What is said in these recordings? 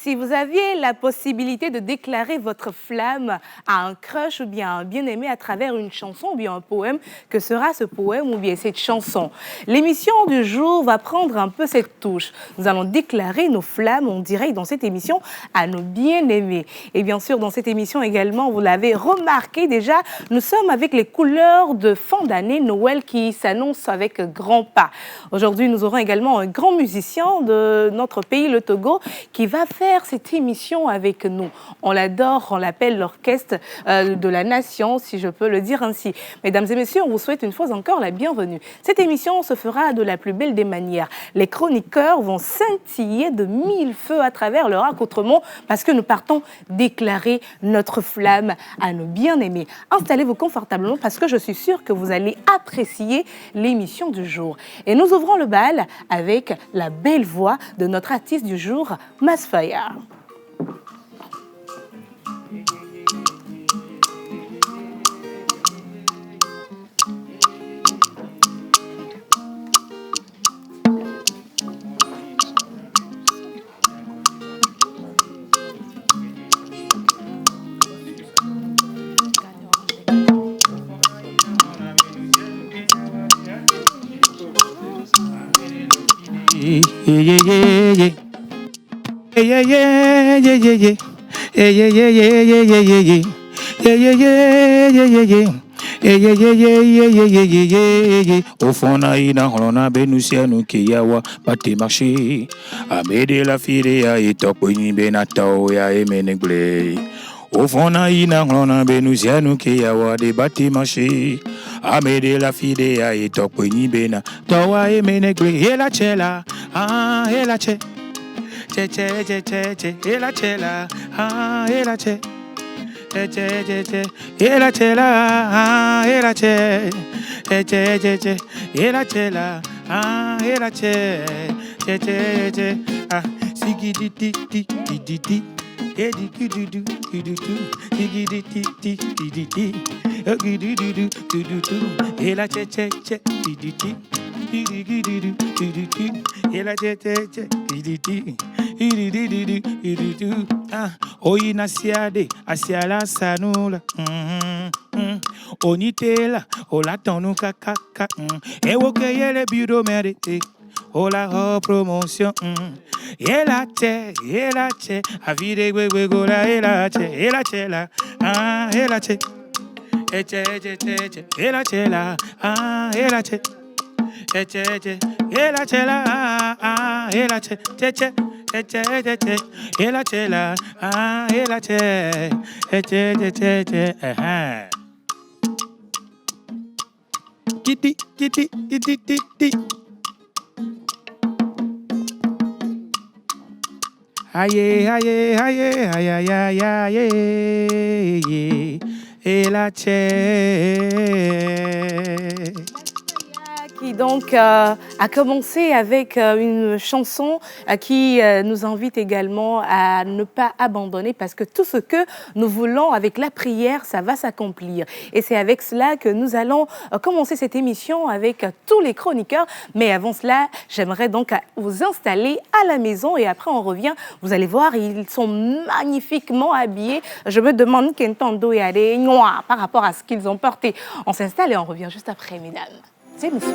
Si vous aviez la possibilité de déclarer votre flamme à un crush ou bien à un bien-aimé à travers une chanson ou bien un poème, que sera ce poème ou bien cette chanson? L'émission du jour va prendre un peu cette touche. Nous allons déclarer nos flammes en direct dans cette émission à nos bien-aimés. Et bien sûr, dans cette émission également, vous l'avez remarqué déjà, nous sommes avec les couleurs de fin d'année Noël qui s'annoncent avec grand pas. Aujourd'hui, nous aurons également un grand musicien de notre pays, le Togo, qui va faire cette émission avec nous. On l'adore, on l'appelle l'orchestre de la nation, si je peux le dire ainsi. Mesdames et messieurs, on vous souhaite une fois encore la bienvenue. Cette émission se fera de la plus belle des manières. Les chroniqueurs vont scintiller de mille feux à travers leur accoutrement parce que nous partons déclarer notre flamme à nos bien-aimés. Installez-vous confortablement parce que je suis sûre que vous allez apprécier l'émission du jour. Et nous ouvrons le bal avec la belle voix de notre artiste du jour, Masfaya. Au fond naïna holona benusianu kiyawa bate marché amede la filia et toponi benatao ya emenegle. Au fond naïna holona benusianu kiyawa de bate marché amede la filia et toponi benatao ya emenegle. Et la chela et la che che che che che che et la chela et la che che che che che et la chela et la che che che che che et la chela et la che che che che ah sigidi ti ti ti ti ti et di du du du du sigidi ti ti ti ti ti du du du du du et la che che che ti ti ti et la che che che ti ti oyi nasiade asiala sanula onitela ola tonu kakaka ewoke yele bureau mérité ola ho promotion yela che avide gola yela che la yela che che yela che la yela che che yela che la yela che che et la chela, et la che, kitty, kitty, kitty, kitty. Aye, aye, aye, aye, aye, aye, aye, et la che. Qui donc a commencé avec une chanson qui nous invite également à ne pas abandonner parce que tout ce que nous voulons avec la prière, ça va s'accomplir. Et c'est avec cela que nous allons commencer cette émission avec tous les chroniqueurs. Mais avant cela, j'aimerais donc vous installer à la maison et après on revient. Vous allez voir, ils sont magnifiquement habillés. Je me demande qu'entendo y aller noir par rapport à ce qu'ils ont porté. On s'installe et on revient juste après, mesdames. C'est monsieur.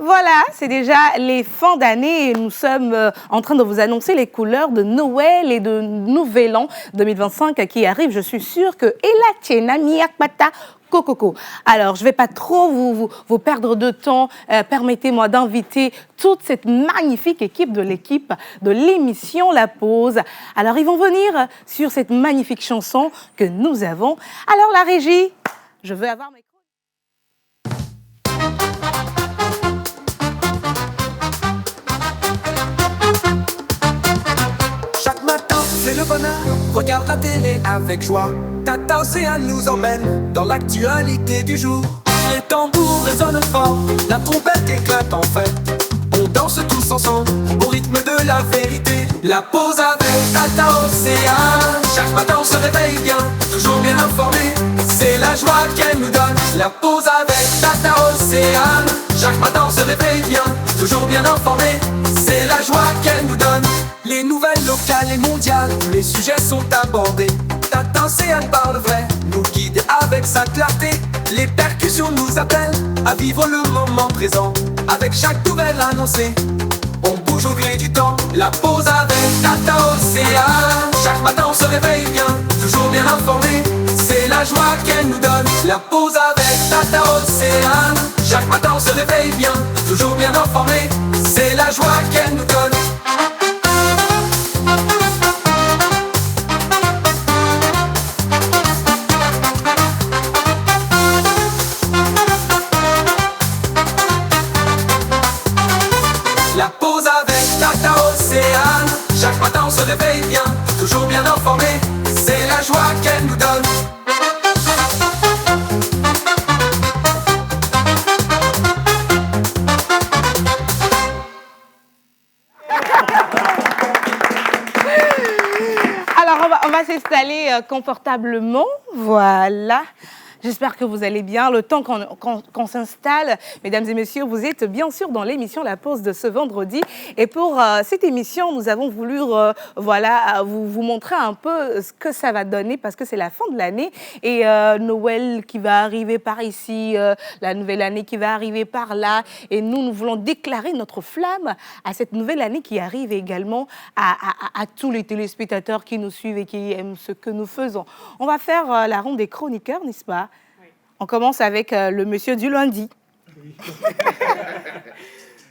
Voilà, c'est déjà les fins d'année et nous sommes en train de vous annoncer les couleurs de Noël et de Nouvel An 2025 qui arrivent. Je suis sûre que Ela Miakmata Kokoko. Alors, je ne vais pas trop vous perdre de temps. Permettez-moi d'inviter toute cette magnifique équipe de l'émission La Pause. Alors, ils vont venir sur cette magnifique chanson que nous avons. Alors, la régie, je veux avoir mes... C'est le bonheur, regarde la télé avec joie. Tata Océane nous emmène dans l'actualité du jour. Les tambours résonnent fort, la trompette éclate en fête. On danse tous ensemble au rythme de la vérité. La pause avec Tata Océane. Chaque matin on se réveille bien, toujours bien informé. C'est la joie qu'elle nous donne. La pause avec Tata Océane. Chaque matin on se réveille bien, toujours bien informé. C'est la joie qu'elle nous donne. Les nouvelles locales et mondiales, tous les sujets sont abordés. Tata Océane parle vrai, nous guide avec sa clarté. Les percussions nous appellent à vivre le moment présent. Avec chaque nouvelle annoncée, on bouge au gré du temps. La pause avec Tata Océane. Chaque matin on se réveille bien, toujours bien informé. C'est la joie qu'elle nous donne. La pause avec Tata Océane. Chaque matin on se réveille bien, toujours bien informé. C'est la joie qu'elle nous donne. La pause avec Tata Océane. Chaque matin on se réveille bien, toujours bien informé. C'est la joie qu'elle nous donne. Alors, on va s'installer confortablement. Voilà. J'espère que vous allez bien. Le temps qu'on s'installe, mesdames et messieurs, vous êtes bien sûr dans l'émission La Pause de ce vendredi. Et pour cette émission, nous avons voulu vous montrer un peu ce que ça va donner parce que c'est la fin de l'année et Noël qui va arriver par ici, la nouvelle année qui va arriver par là. Et nous voulons déclarer notre flamme à cette nouvelle année qui arrive également à tous les téléspectateurs qui nous suivent et qui aiment ce que nous faisons. On va faire la ronde des chroniqueurs, n'est-ce pas? On commence avec le monsieur du lundi. Oui.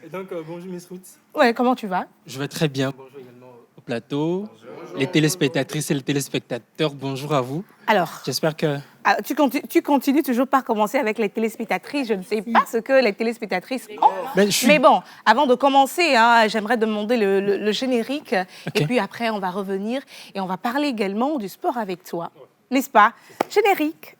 Et donc, bonjour Miss Roots. Ouais, comment tu vas? Je vais très bien. Bonjour également au plateau. Bonjour. Les téléspectatrices et les téléspectateurs, bonjour à vous. Alors, j'espère que... tu continues toujours par commencer avec les téléspectatrices. Je ne sais pas ce que les téléspectatrices ont. Mais bon, avant de commencer, j'aimerais demander le générique. Okay. Et puis après, on va revenir et on va parler également du sport avec toi. N'est-ce pas? Générique.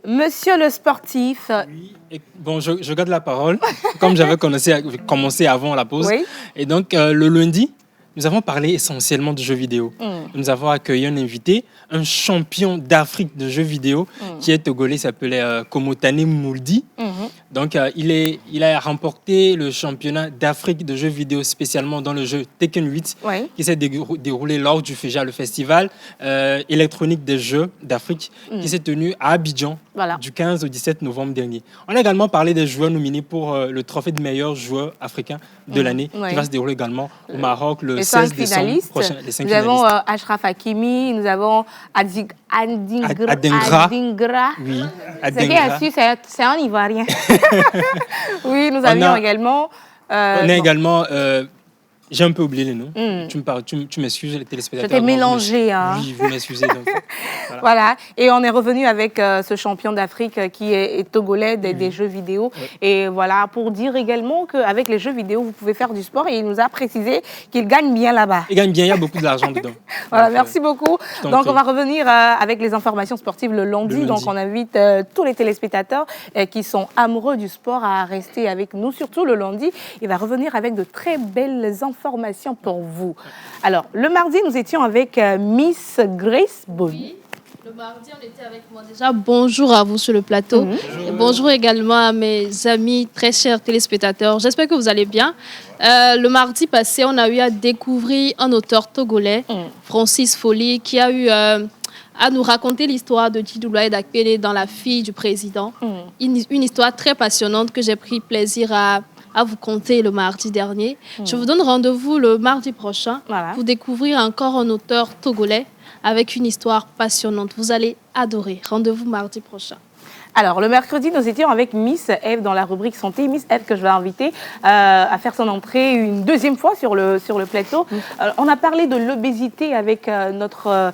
Monsieur le sportif. Oui, et bon, je garde la parole, comme j'avais commencé avant la pause. Oui. Et donc, le lundi, nous avons parlé essentiellement de jeux vidéo. Nous avons accueilli un invité, un champion d'Afrique de jeux vidéo, qui est togolais, s'appelait Komotane Mouldi. Donc, il a remporté le championnat d'Afrique de jeux vidéo, spécialement dans le jeu Tekken 8, qui s'est déroulé lors du FEJA, le festival électronique des jeux d'Afrique, qui s'est tenu à Abidjan, du 15 au 17 novembre dernier. On a également parlé des joueurs nominés pour le trophée de meilleur joueur africain de l'année, qui va se dérouler également au Maroc le 16 décembre prochain. Les 5 nous avons Ashraf Hakimi, nous avons Adingra. Oui, Adingra. C'est un Ivoirien. Oui, nous avions également... on a également... j'ai un peu oublié les noms. Tu m'excuses, les téléspectateurs. Je t'ai mélangé. Oui, vous m'excusez. Voilà. Et on est revenu avec ce champion d'Afrique qui est togolais des jeux vidéo. Oui. Et voilà, pour dire également qu'avec les jeux vidéo, vous pouvez faire du sport. Et il nous a précisé qu'il gagne bien là-bas. Il gagne bien, il y a beaucoup d'argent dedans. Voilà, donc, merci beaucoup. Donc, on va revenir avec les informations sportives le lundi. Donc, on invite tous les téléspectateurs qui sont amoureux du sport à rester avec nous, surtout le lundi. Il va revenir avec de très belles informations pour vous. Alors, le mardi, nous étions avec Miss Grace Boni. Oui, le mardi, on était avec moi déjà. Bonjour à vous sur le plateau. Bonjour. Et bonjour également à mes amis, très chers téléspectateurs. J'espère que vous allez bien. Le mardi passé, on a eu à découvrir un auteur togolais, Francis Folly, qui a eu à nous raconter l'histoire de Djidoulaye Dakpele dans La fille du président. Une histoire très passionnante que j'ai pris plaisir à à vous conter le mardi dernier. Je vous donne rendez-vous le mardi prochain pour découvrir encore un auteur togolais avec une histoire passionnante. Vous allez adorer. Rendez-vous mardi prochain. Alors, le mercredi, nous étions avec Miss Eve dans la rubrique santé. Miss Eve que je vais inviter à faire son entrée une deuxième fois sur le plateau. On a parlé de l'obésité avec notre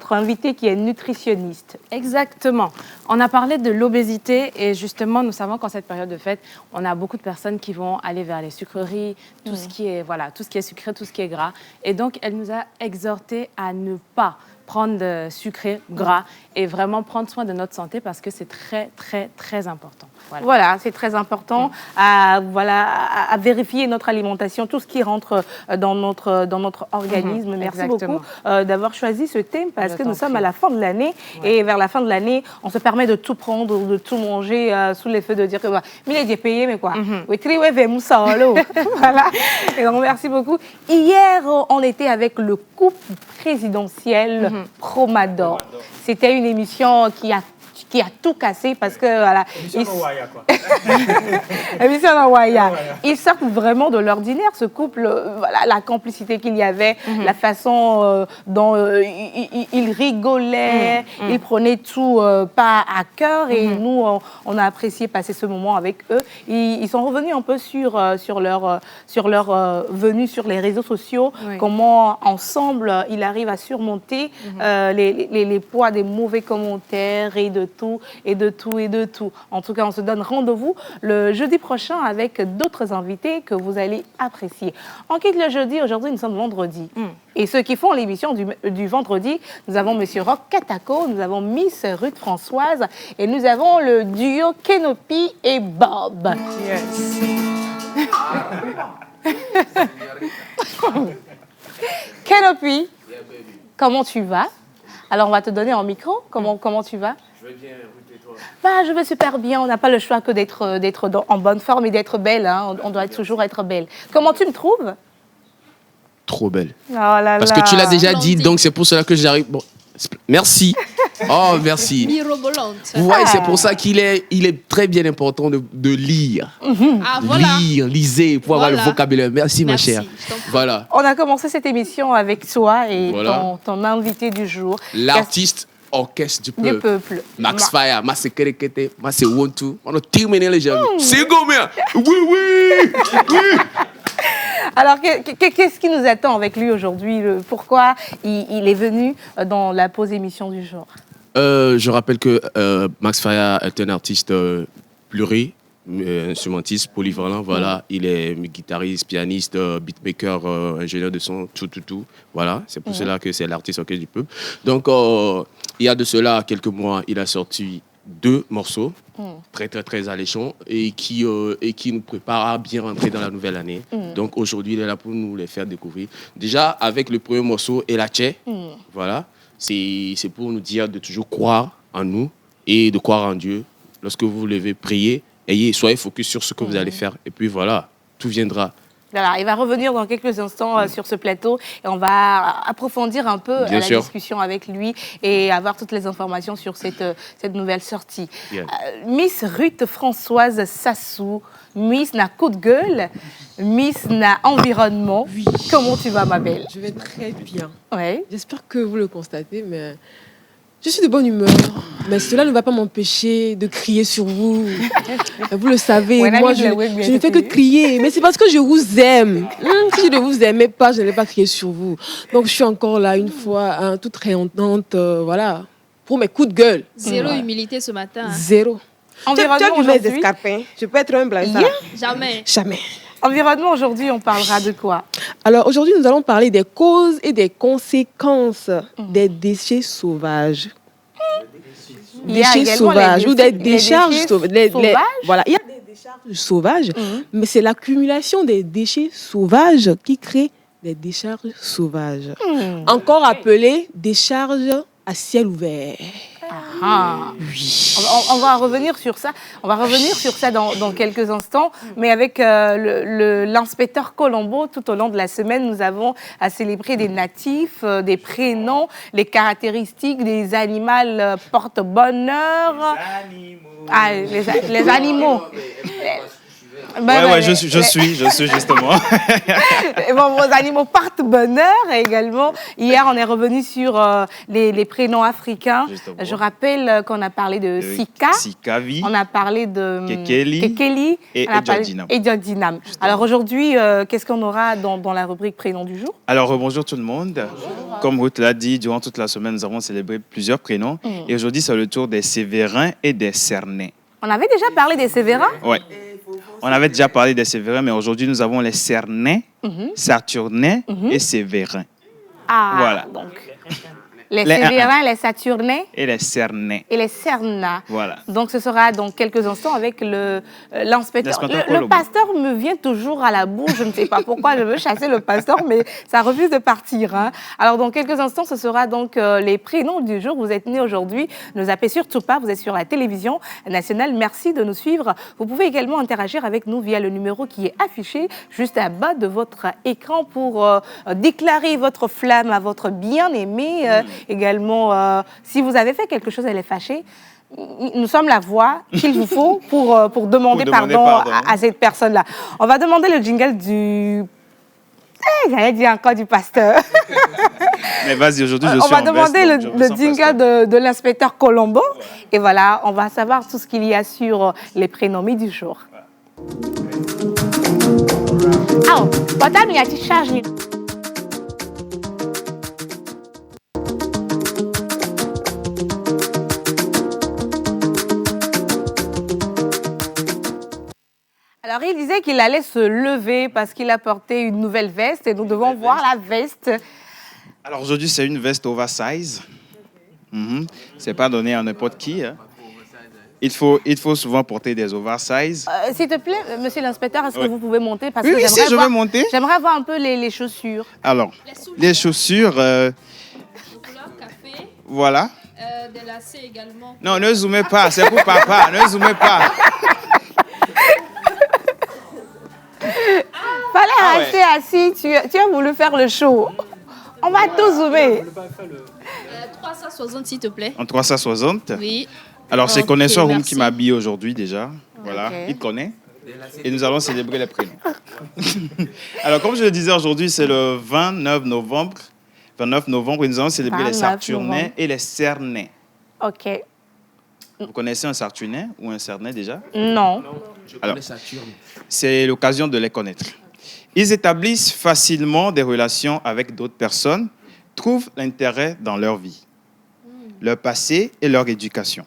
invité qui est nutritionniste. Exactement. On a parlé de l'obésité et justement, nous savons qu'en cette période de fête, on a beaucoup de personnes qui vont aller vers les sucreries, tout ce qui est sucré, tout ce qui est gras. Et donc, elle nous a exhorté à ne pas prendre de sucré, gras et vraiment prendre soin de notre santé parce que c'est très, très, très important. Voilà, c'est très important à vérifier notre alimentation, tout ce qui rentre dans notre organisme. Merci beaucoup d'avoir choisi ce thème parce que nous sommes à la fin de l'année et vers la fin de l'année, on se permet de tout prendre, de tout manger sous l'effet de dire que mais il est payé, mais quoi. Voilà. Et donc, merci beaucoup. Hier, on était avec le couple présidentiel Promador. C'était une émission qui a tout cassé parce que voilà. Ils sortent vraiment de l'ordinaire, ce couple, la complicité qu'il y avait, la façon dont ils rigolaient, ils prenaient tout pas à cœur et nous, on a apprécié passer ce moment avec eux. Ils sont revenus un peu sur leur venue sur les réseaux sociaux, comment ensemble ils arrivent à surmonter les poids des mauvais commentaires et de tout. En tout cas, on se donne rendez-vous le jeudi prochain avec d'autres invités que vous allez apprécier. On quitte le jeudi, aujourd'hui nous sommes vendredi. Et ceux qui font l'émission du vendredi, nous avons Monsieur Roch Katako, nous avons Miss Ruth Françoise et nous avons le duo Kenopi et Bob. Yes. Kenopi, comment tu vas? Alors on va te donner un micro. Comment tu vas? Je vais bien, Ruth, et toi? Je vais super bien. On n'a pas le choix que d'être en bonne forme et d'être belle. Hein. On doit toujours être belle. Comment tu me trouves? Trop belle. Oh là là. Parce que tu l'as déjà dit, donc c'est pour cela que j'arrive. Bon, merci. Oh, merci. Vous voyez, c'est pour ça qu'il est très bien important de lire. Lisez pour avoir le vocabulaire. Merci, ma chère. Voilà. On a commencé cette émission avec toi et ton invité du jour. L'artiste orchestre du peuple. Max Fire, ma sécurité, ma c'est Wontu. On a terminé les gens. C'est combien? Oui. Alors, qu'est-ce qui nous attend avec lui aujourd'hui? Pourquoi il est venu dans la pause émission du jour? Je rappelle que Max Fire est un artiste instrumentiste, polyvalent. Voilà, il est guitariste, pianiste, beatmaker, ingénieur de son, tout. Voilà, c'est pour cela que c'est l'artiste orchestre du peuple. Donc, il y a de cela quelques mois, il a sorti 2 morceaux très, très, très alléchants et qui nous préparent à bien rentrer dans la nouvelle année. Donc, aujourd'hui, il est là pour nous les faire découvrir. Déjà, avec le premier morceau, Elache, voilà, c'est pour nous dire de toujours croire en nous et de croire en Dieu. Lorsque vous levez, priez, soyez focus sur ce que vous allez faire. Et puis voilà, tout viendra. Voilà, il va revenir dans quelques instants sur ce plateau et on va approfondir un peu la discussion avec lui et avoir toutes les informations sur cette nouvelle sortie. Miss Ruth Françoise Sassou, Miss n'a coup de gueule, Miss n'a environnement. Oui. Comment tu vas, ma belle? Je vais très bien. Ouais. J'espère que vous le constatez, mais je suis de bonne humeur. Mais cela ne va pas m'empêcher de crier sur vous. Vous le savez, moi, je ne fais que crier. Mais c'est parce que je vous aime. Si je ne vous aimais pas, je n'allais pas crier sur vous. Donc, je suis encore là, une fois, toute réentente, voilà, pour mes coups de gueule. Zéro humilité ce matin. Hein. Zéro. Tu as vu mes escarpins? Je peux être humble à ça. Jamais. Environnement, aujourd'hui, on parlera de quoi? Alors, aujourd'hui, nous allons parler des causes et des conséquences des déchets sauvages. Déchets sauvages ou des décharges sauvages. Voilà, il y a des décharges sauvages, mais c'est l'accumulation des déchets sauvages qui crée des décharges sauvages. Encore appelées décharges à ciel ouvert. Oui. On va revenir sur ça. On va revenir sur ça dans quelques instants. Mais avec l'inspecteur Colombo, tout au long de la semaine, nous avons à célébrer des natifs, des prénoms, les caractéristiques des animaux porte-bonheur. Les animaux. Je suis justement. Bon, vos animaux portent bonheur également. Hier, on est revenu sur les prénoms africains. Justement. Je rappelle qu'on a parlé de Sika. Sikavi. On a parlé de Kekeli et Ediodinam. Alors aujourd'hui, qu'est-ce qu'on aura dans la rubrique prénom du jour? Alors bonjour tout le monde. Bonjour. Comme Ruth l'a dit, durant toute la semaine, nous avons célébré plusieurs prénoms. Et aujourd'hui, c'est le tour des Sévérins et des Cernais. On avait déjà parlé des Sévérins? Oui. On avait déjà parlé des Sévérins, mais aujourd'hui, nous avons les Cernais, Saturnais et Sévérins. Ah, voilà. Donc, les Sévérins, les Saturnais et les Cernais. Et les Cernas. Voilà. Donc, ce sera dans quelques instants avec l'inspecteur. Le pasteur me vient toujours à la bouche. Je ne sais pas pourquoi je veux chasser le pasteur, mais ça refuse de partir. Hein. Alors, dans quelques instants, ce sera donc les prénoms du jour. Vous êtes nés aujourd'hui. Ne zappez surtout pas. Vous êtes sur la télévision nationale. Merci de nous suivre. Vous pouvez également interagir avec nous via le numéro qui est affiché juste à bas de votre écran pour déclarer votre flamme à votre bien-aimé. Également, si vous avez fait quelque chose, elle est fâchée. Nous sommes la voix qu'il vous faut pour demander pardon à cette personne-là. On va demander le jingle du... j'allais dire encore du pasteur. Mais vas-y, aujourd'hui, je suis on va demander le jingle de l'inspecteur Colombo. Et voilà, on va savoir tout ce qu'il y a sur les prénoms du jour. Ah, peut-être il y a une charge. Alors, il disait qu'il allait se lever parce qu'il a porté une nouvelle veste et nous devons voir la veste. Alors, aujourd'hui, c'est une veste oversize. C'est pas donné à n'importe qui. Hein. Il faut souvent porter des oversize. S'il te plaît, monsieur l'inspecteur, est-ce que vous pouvez monter parce que je vais monter. J'aimerais voir un peu les chaussures. Alors, les chaussures... café. Voilà. Des lacets également. Non, ne zoomez pas, c'est pour papa, ne zoomez pas. Fallait rester assis, tu as voulu faire le show. On va tout zoomer. 360 s'il te plaît. En 360 Oui. Alors c'est Connaisseur Room qui m'habille aujourd'hui déjà. Voilà, il connaît. Et nous allons célébrer les prénoms. Alors comme je le disais aujourd'hui, c'est le 29 novembre. 29 novembre, et nous allons célébrer les Saturnais et les Cernais. Ok. Vous connaissez un Saturnais ou un Cernais déjà? Non. Alors, c'est l'occasion de les connaître. Ils établissent facilement des relations avec d'autres personnes, trouvent l'intérêt dans leur vie, leur passé et leur éducation.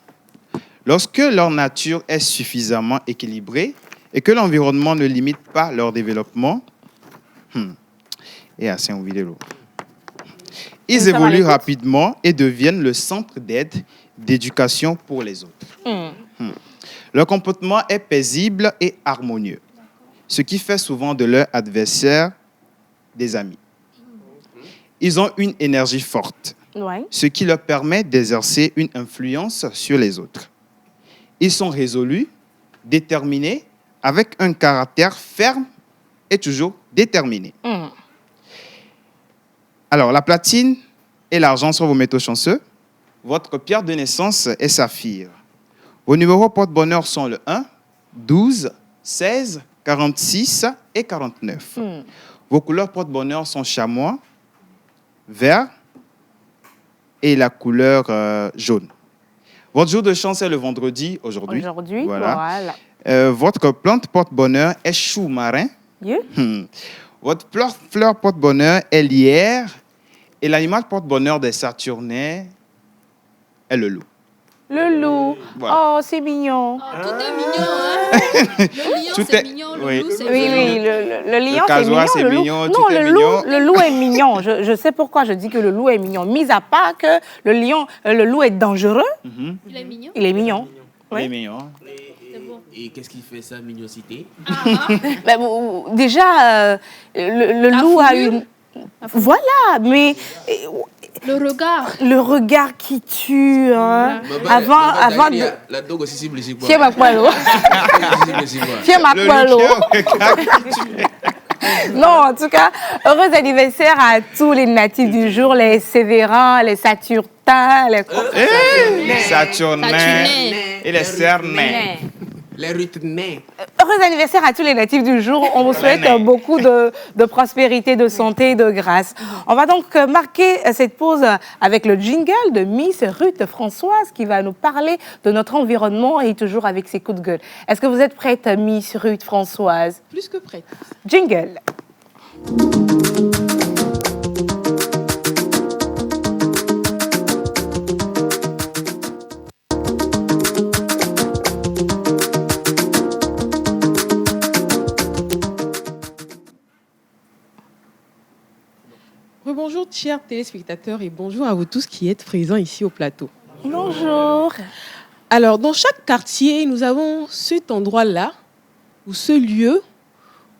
Lorsque leur nature est suffisamment équilibrée et que l'environnement ne limite pas leur développement, et assez envie de l'eau. Ils évoluent rapidement et deviennent le centre d'aide, d'éducation pour les autres. Leur comportement est paisible et harmonieux, ce qui fait souvent de leurs adversaires des amis. Ils ont une énergie forte, ce qui leur permet d'exercer une influence sur les autres. Ils sont résolus, déterminés, avec un caractère ferme et toujours déterminé. Alors, la platine et l'argent sont vos métaux chanceux. Votre pierre de naissance est saphir. Vos numéros porte-bonheur sont le 1, 12, 16, 46 et 49. Vos couleurs porte-bonheur sont chamois, vert et la couleur jaune. Votre jour de chance est le vendredi, aujourd'hui. Voilà. Votre plante porte-bonheur est chou marin. Votre fleur porte-bonheur est lierre. Et l'animal porte-bonheur des Saturnais est le loup. Le loup. Voilà. Oh, c'est mignon. Oh, tout est mignon, hein? Le lion, c'est mignon. Le loup, c'est mignon. Oui, le lion, c'est mignon. Non, le loup est mignon. Je sais pourquoi je dis que le loup est mignon. Mis à part que le loup est dangereux. Il est mignon. Il est mignon. Il est mignon. Et qu'est-ce qui fait sa mignocité? Déjà, le loup a une... Voilà, mais... Le regard qui tue, hein. Avant de... La dogue aussi cible ici. Fier ma poilo. Fier ma poilo. Non, en tout cas, heureux anniversaire à tous les natifs du jour, les Sévérins, les Saturtins, les Saturnais et les Cernais. Les Rutnais. Heureux anniversaire à tous les natifs du jour. On vous souhaite beaucoup de prospérité, de santé et de grâce. On va donc marquer cette pause avec le jingle de Miss Ruth Françoise qui va nous parler de notre environnement et toujours avec ses coups de gueule. Est-ce que vous êtes prête, Miss Ruth Françoise? Plus que prête. Jingle. Bonjour chers téléspectateurs et bonjour à vous tous qui êtes présents ici au plateau. Bonjour. Alors, dans chaque quartier, nous avons cet endroit-là, ou ce lieu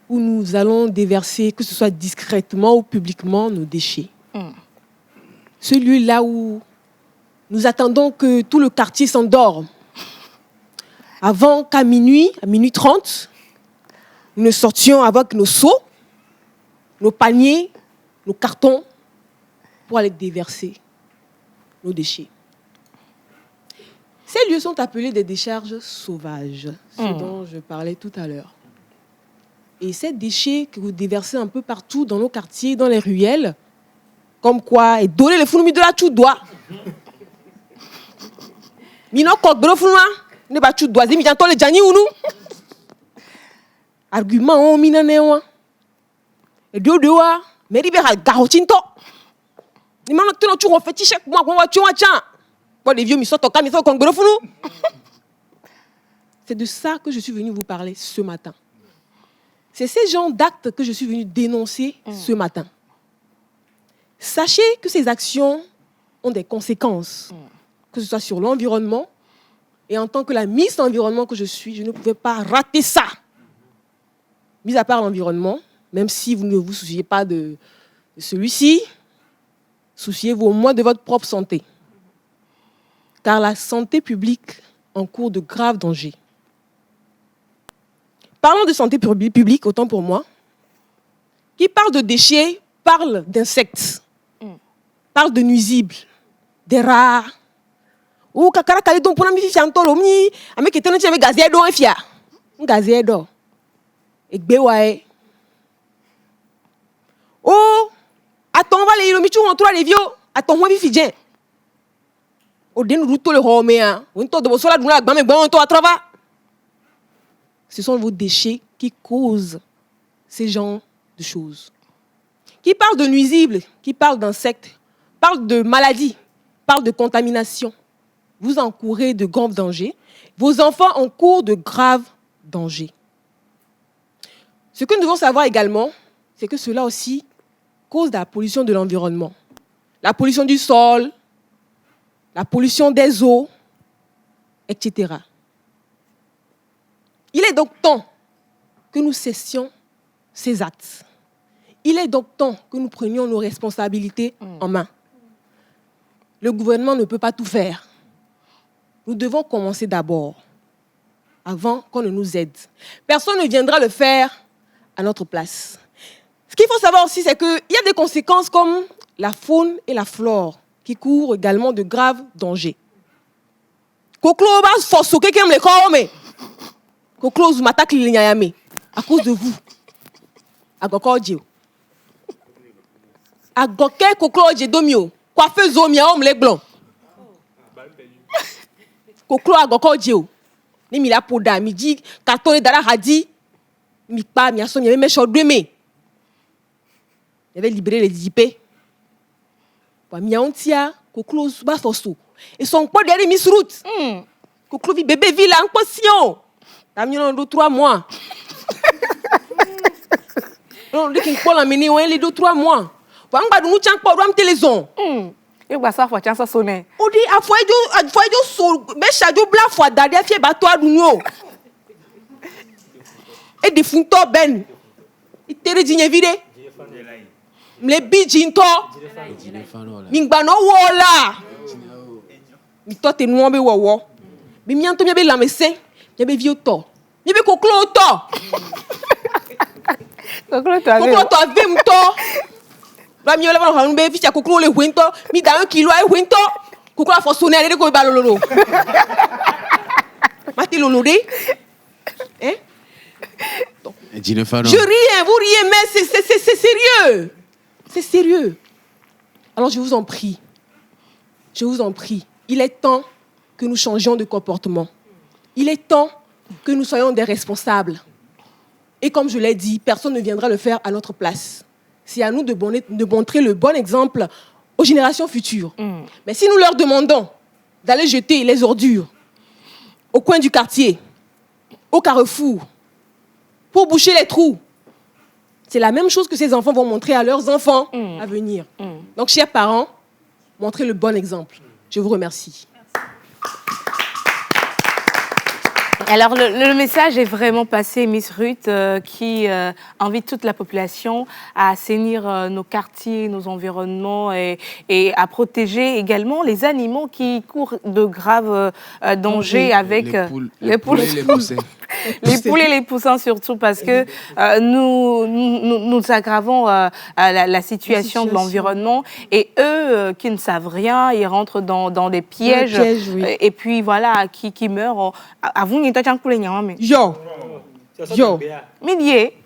où nous allons déverser, que ce soit discrètement ou publiquement, nos déchets. Ce lieu-là où nous attendons que tout le quartier s'endorme. Avant qu'à minuit 30, nous ne sortions avec nos seaux, nos paniers, nos cartons, pour aller déverser nos déchets. Ces lieux sont appelés des décharges sauvages, ce dont je parlais tout à l'heure. Et ces déchets que vous déversez un peu partout dans nos quartiers, dans les ruelles, comme quoi, et donner les fourmis de la tout doigt. Mino kok bro fourma, ne ba tout doigt, mi janto le jani ou nous. Argument on minane wa. Et dio doa, mais libéral garotinto. Ni mano tino tu refait chaque mois qu'on va tu chan. Bon les vieux mi sont toka mi sont kok bro fournou. C'est de ça que je suis venue vous parler ce matin. C'est ces genres d'actes que je suis venue dénoncer ce matin. Sachez que ces actions ont des conséquences, que ce soit sur l'environnement, et en tant que la Miss Environnement que je suis, je ne pouvais pas rater ça. Mis à part l'environnement, même si vous ne vous souciez pas de celui-ci, souciez-vous au moins de votre propre santé. Car la santé publique encourt de graves dangers. Parlons de santé publique, autant pour moi. Qui parle de déchets, parle d'insectes, parle de nuisibles, des rats. Ou kakara kalidon pour la misi chantolo mi, avec étonnant tu avais gazé d'eau un fia, un gazé d'eau. Et béwae. Oh, attends va les ilomichu on trouve les vieux, attends moi vifidien. Au den routo le roméen, on to de bosola dula gbame gbame on to à travers. Ce sont vos déchets qui causent ces genres de choses. Qui parle de nuisibles, qui parle d'insectes, parle de maladies, parle de contamination. Vous encourez de grands dangers. Vos enfants encourent de graves dangers. Ce que nous devons savoir également, c'est que cela aussi cause de la pollution de l'environnement. La pollution du sol, la pollution des eaux, etc. Il est donc temps que nous cessions ces actes. Il est donc temps que nous prenions nos responsabilités en main. Le gouvernement ne peut pas tout faire. Nous devons commencer d'abord, avant qu'on ne nous aide. Personne ne viendra le faire à notre place. Ce qu'il faut savoir aussi, c'est qu'il y a des conséquences comme la faune et la flore qui courent également de graves dangers. Koklo bas fosso quelqu'un me le Koklo vous m'attaque les nyayame à cause de vous. Agokodjo. Agoké koklo je domio. Coiffeur zomia homme les blancs. Koklo agokodjo. Ni mi la poda mi dit carton dara hadi mi pa mi aso mi me chodreme. Il avait libéré les dipés. Wa mi ontia koklo ba fosso. Et son pas derrière Miss Ruth. Koklo vi bébé vi là en passion. T'as 3 mois. Non, dès qu'il faut l'amener, on les 2-3 mois. On va nous tiens pas, on va me téléson. Et bah ça, faut tiens ça sonner. On dit à fois du sol, mais chaque jour blanc fois d'aller faire bateau du nous. Et des funto ben. Il te redit vide. Les bijinto. Mingbano wola. Mi to te nuombe wowo. Mi mianto mi be la médecin. Il y a vieux to. Il y a koklo to. Koklo to avec mon to. La mieux la va nous be ficha koklo le huento. Mi da 1 kilo ai huento. Koklo a faut sonner aller ko balololo. Mati lolo de. Je ris, vous riez, mais c'est sérieux. C'est sérieux. Alors je vous en prie. Il est temps que nous changions de comportement. Il est temps que nous soyons des responsables. Et comme je l'ai dit, personne ne viendra le faire à notre place. C'est à nous de montrer le bon exemple aux générations futures. Mais si nous leur demandons d'aller jeter les ordures au coin du quartier, au carrefour, pour boucher les trous, c'est la même chose que ces enfants vont montrer à leurs enfants à venir. Donc, chers parents, montrez le bon exemple. Je vous remercie. Alors, le message est vraiment passé, Miss Ruth, qui invite toute la population à assainir nos quartiers, nos environnements et à protéger également les animaux qui courent de graves dangers avec les poules et les poussins. Les poules et les poussins surtout parce que nous aggravons la situation de l'environnement et eux qui ne savent rien, ils rentrent dans des pièges et puis voilà, qui meurent. Yo. Milliers.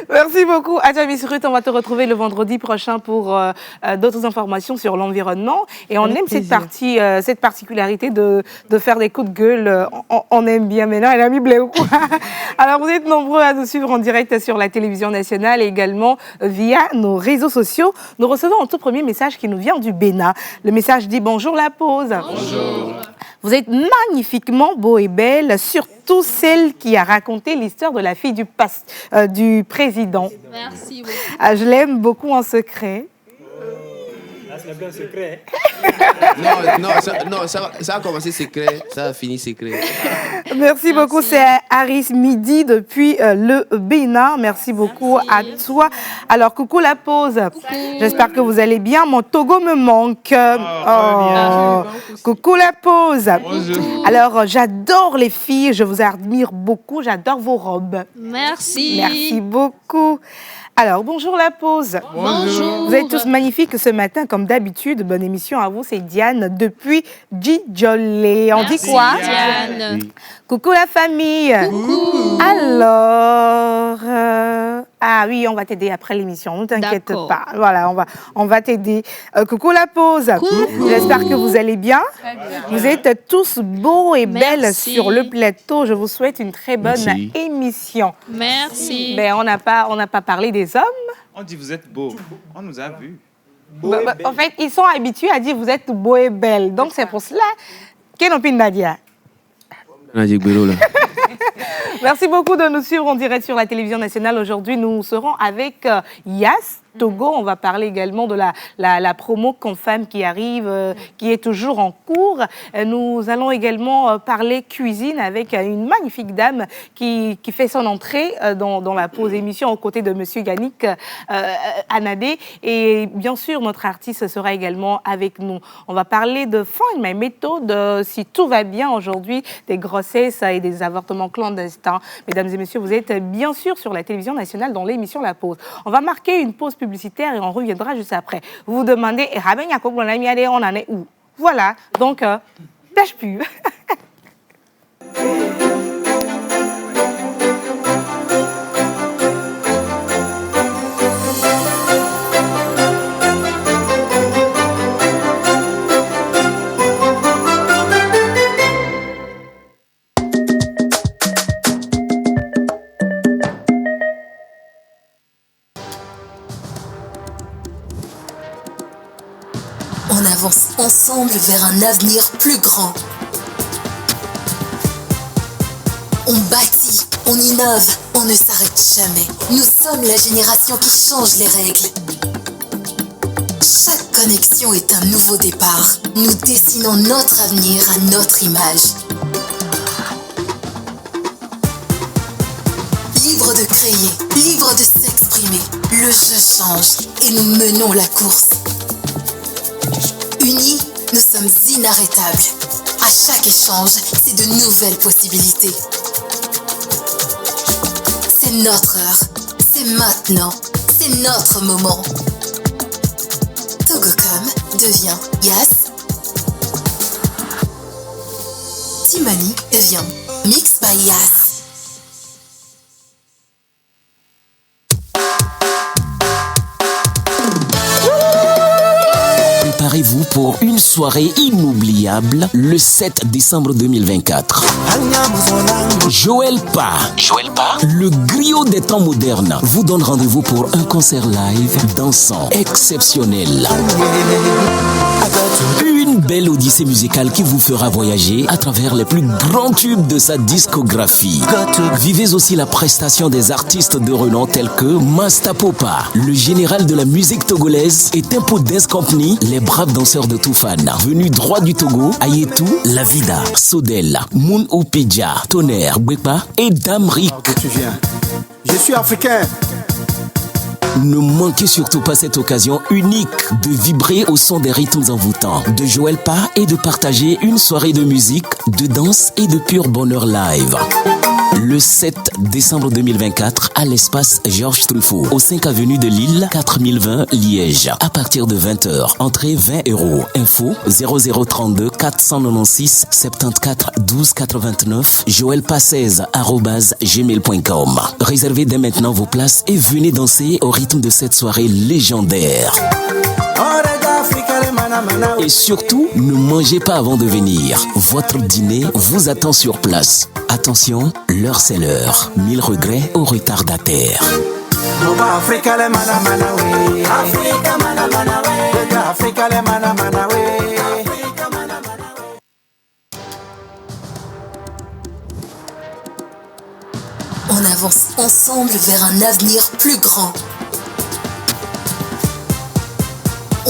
Merci beaucoup, Adja Miss Ruth. On va te retrouver le vendredi prochain pour d'autres informations sur l'environnement. Et on aime cette particularité de faire des coups de gueule. On aime bien maintenant. Elle a mis blé ou quoi. Alors, vous êtes nombreux à nous suivre en direct sur la télévision nationale et également via nos réseaux sociaux. Nous recevons un tout premier message qui nous vient du Bénin. Le message dit « Bonjour la pause ». Bonjour. Vous êtes magnifiquement beau et belle, surtout celle qui a raconté l'histoire de la fille du président. Merci beaucoup. Je l'aime beaucoup en secret. C'est bien secret. Non, ça a commencé secret, ça a fini secret. Merci beaucoup, c'est Aris Midi depuis le Bénin. Merci beaucoup à toi. Alors, coucou la pause. J'espère que vous allez bien. Mon Togo me manque. Coucou la pause. Bonjour. Alors, j'adore les filles, je vous admire beaucoup, j'adore vos robes. Merci. Merci beaucoup. Alors, bonjour la pause. Bonjour. Vous êtes tous magnifiques ce matin, comme d'habitude. Bonne émission à vous, c'est Diane depuis Djidjolé. On dit quoi? Diane. Oui. Coucou la famille. Coucou. Alors, ah oui, on va t'aider après l'émission, ne t'inquiète pas. Voilà, on va t'aider. Coucou la pause. Coucou. J'espère que vous allez bien. Vous êtes tous beaux et belles Merci. sur le plateau. Je vous souhaite une très bonne émission. Merci. Ben, on n'a pas parlé des hommes. On dit vous êtes beau. On nous a vus. En fait, ils sont habitués à dire vous êtes beau et belle. Donc, c'est pour cela qu'est opine Nadia. Merci beaucoup de nous suivre en direct sur la télévision nationale. Aujourd'hui, nous serons avec Yas Togo. On va parler également de la promo Confam qui arrive, qui est toujours en cours. Nous allons également parler cuisine avec une magnifique dame qui fait son entrée dans la pause émission aux côtés de Monsieur Yannick Anadé. Et bien sûr, notre artiste sera également avec nous. On va parler de Find My Method, si tout va bien aujourd'hui, des grossesses et des avortements clandestins. Mesdames et messieurs, vous êtes bien sûr sur la télévision nationale dans l'émission La Pause. On va marquer une pause publicitaire et on reviendra juste après. Vous vous demandez, on en est où? Voilà, donc, tâche plus. On avance ensemble vers un avenir plus grand. On bâtit, on innove, on ne s'arrête jamais. Nous sommes la génération qui change les règles. Chaque connexion est un nouveau départ. Nous dessinons notre avenir à notre image. Libre de créer, libre de s'exprimer. Le jeu change et nous menons la course. Unis, nous sommes inarrêtables. À chaque échange, c'est de nouvelles possibilités. C'est notre heure. C'est maintenant. C'est notre moment. Togocom devient Yas. Timani devient Mix by Yas. Préparez-vous pour une soirée inoubliable le 7 décembre 2024. Joël Pa, le griot des temps modernes, vous donne rendez-vous pour un concert live dansant exceptionnel. Une belle odyssée musicale qui vous fera voyager à travers les plus grands tubes de sa discographie. Vivez aussi la prestation des artistes de renom tels que Masta Popa, le général de la musique togolaise, et Tempo Dance Company, les braves danseurs de Toufan. Venus droit du Togo, Ayetou, La Vida, Sodel, Moon Opidja, Tonnerre, Bwepa et Damrik. Je suis africain. Ne manquez surtout pas cette occasion unique de vibrer au son des rythmes envoûtants de Joël Pa et de partager une soirée de musique, de danse et de pur bonheur live. Le 7 décembre 2024 à l'espace Georges Truffaut, au 5 avenue de Lille, 4020 Liège, à partir de 20h. Entrée 20 €. Info 0032 496 74 12 89 joelpa16@gmail.com. Réservez dès maintenant vos places et venez danser au rythme de cette soirée légendaire. Et surtout, ne mangez pas avant de venir. Votre dîner vous attend sur place. Attention, l'heure c'est l'heure. 1000 regrets aux retardataires. On avance ensemble vers un avenir plus grand.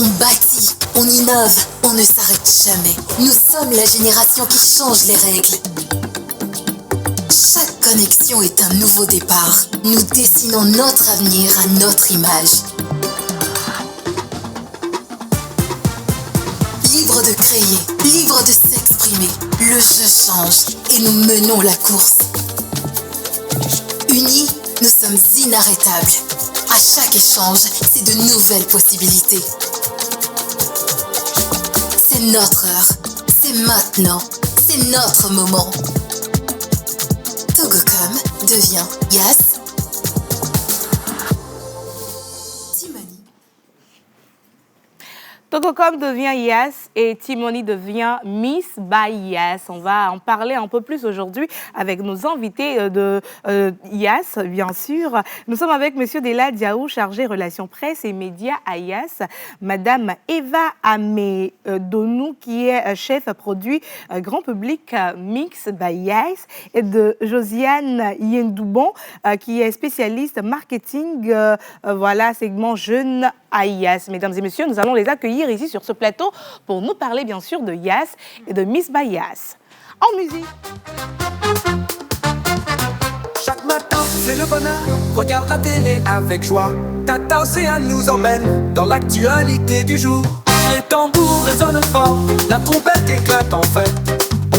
On bâtit, on innove, on ne s'arrête jamais. Nous sommes la génération qui change les règles. Chaque connexion est un nouveau départ. Nous dessinons notre avenir à notre image. Libre de créer, libre de s'exprimer. Le jeu change et nous menons la course. Unis, nous sommes inarrêtables. À chaque échange, c'est de nouvelles possibilités. C'est notre heure, c'est maintenant, c'est notre moment. Togocom devient Yas. Timani. Togocom devient Yas et Timoni devient Miss by Yas. On va en parler un peu plus aujourd'hui avec nos invités de Yas, bien sûr. Nous sommes avec Monsieur Dela Diaou, chargé relations presse et médias à Yas. Madame Eva Amedonou, qui est chef produit grand public Mix by Yas. Et de Josiane Yendoubon, qui est spécialiste marketing, voilà, segment jeune à Yas. Mesdames et messieurs, nous allons les accueillir ici sur ce plateau pour nous parler bien sûr de Yas et de Miss by Yas. En musique. Chaque matin, c'est le bonheur. Regarde la télé avec joie. Tata Océane nous emmène dans l'actualité du jour. Les tambours résonnent fort, la trompette éclate en fête.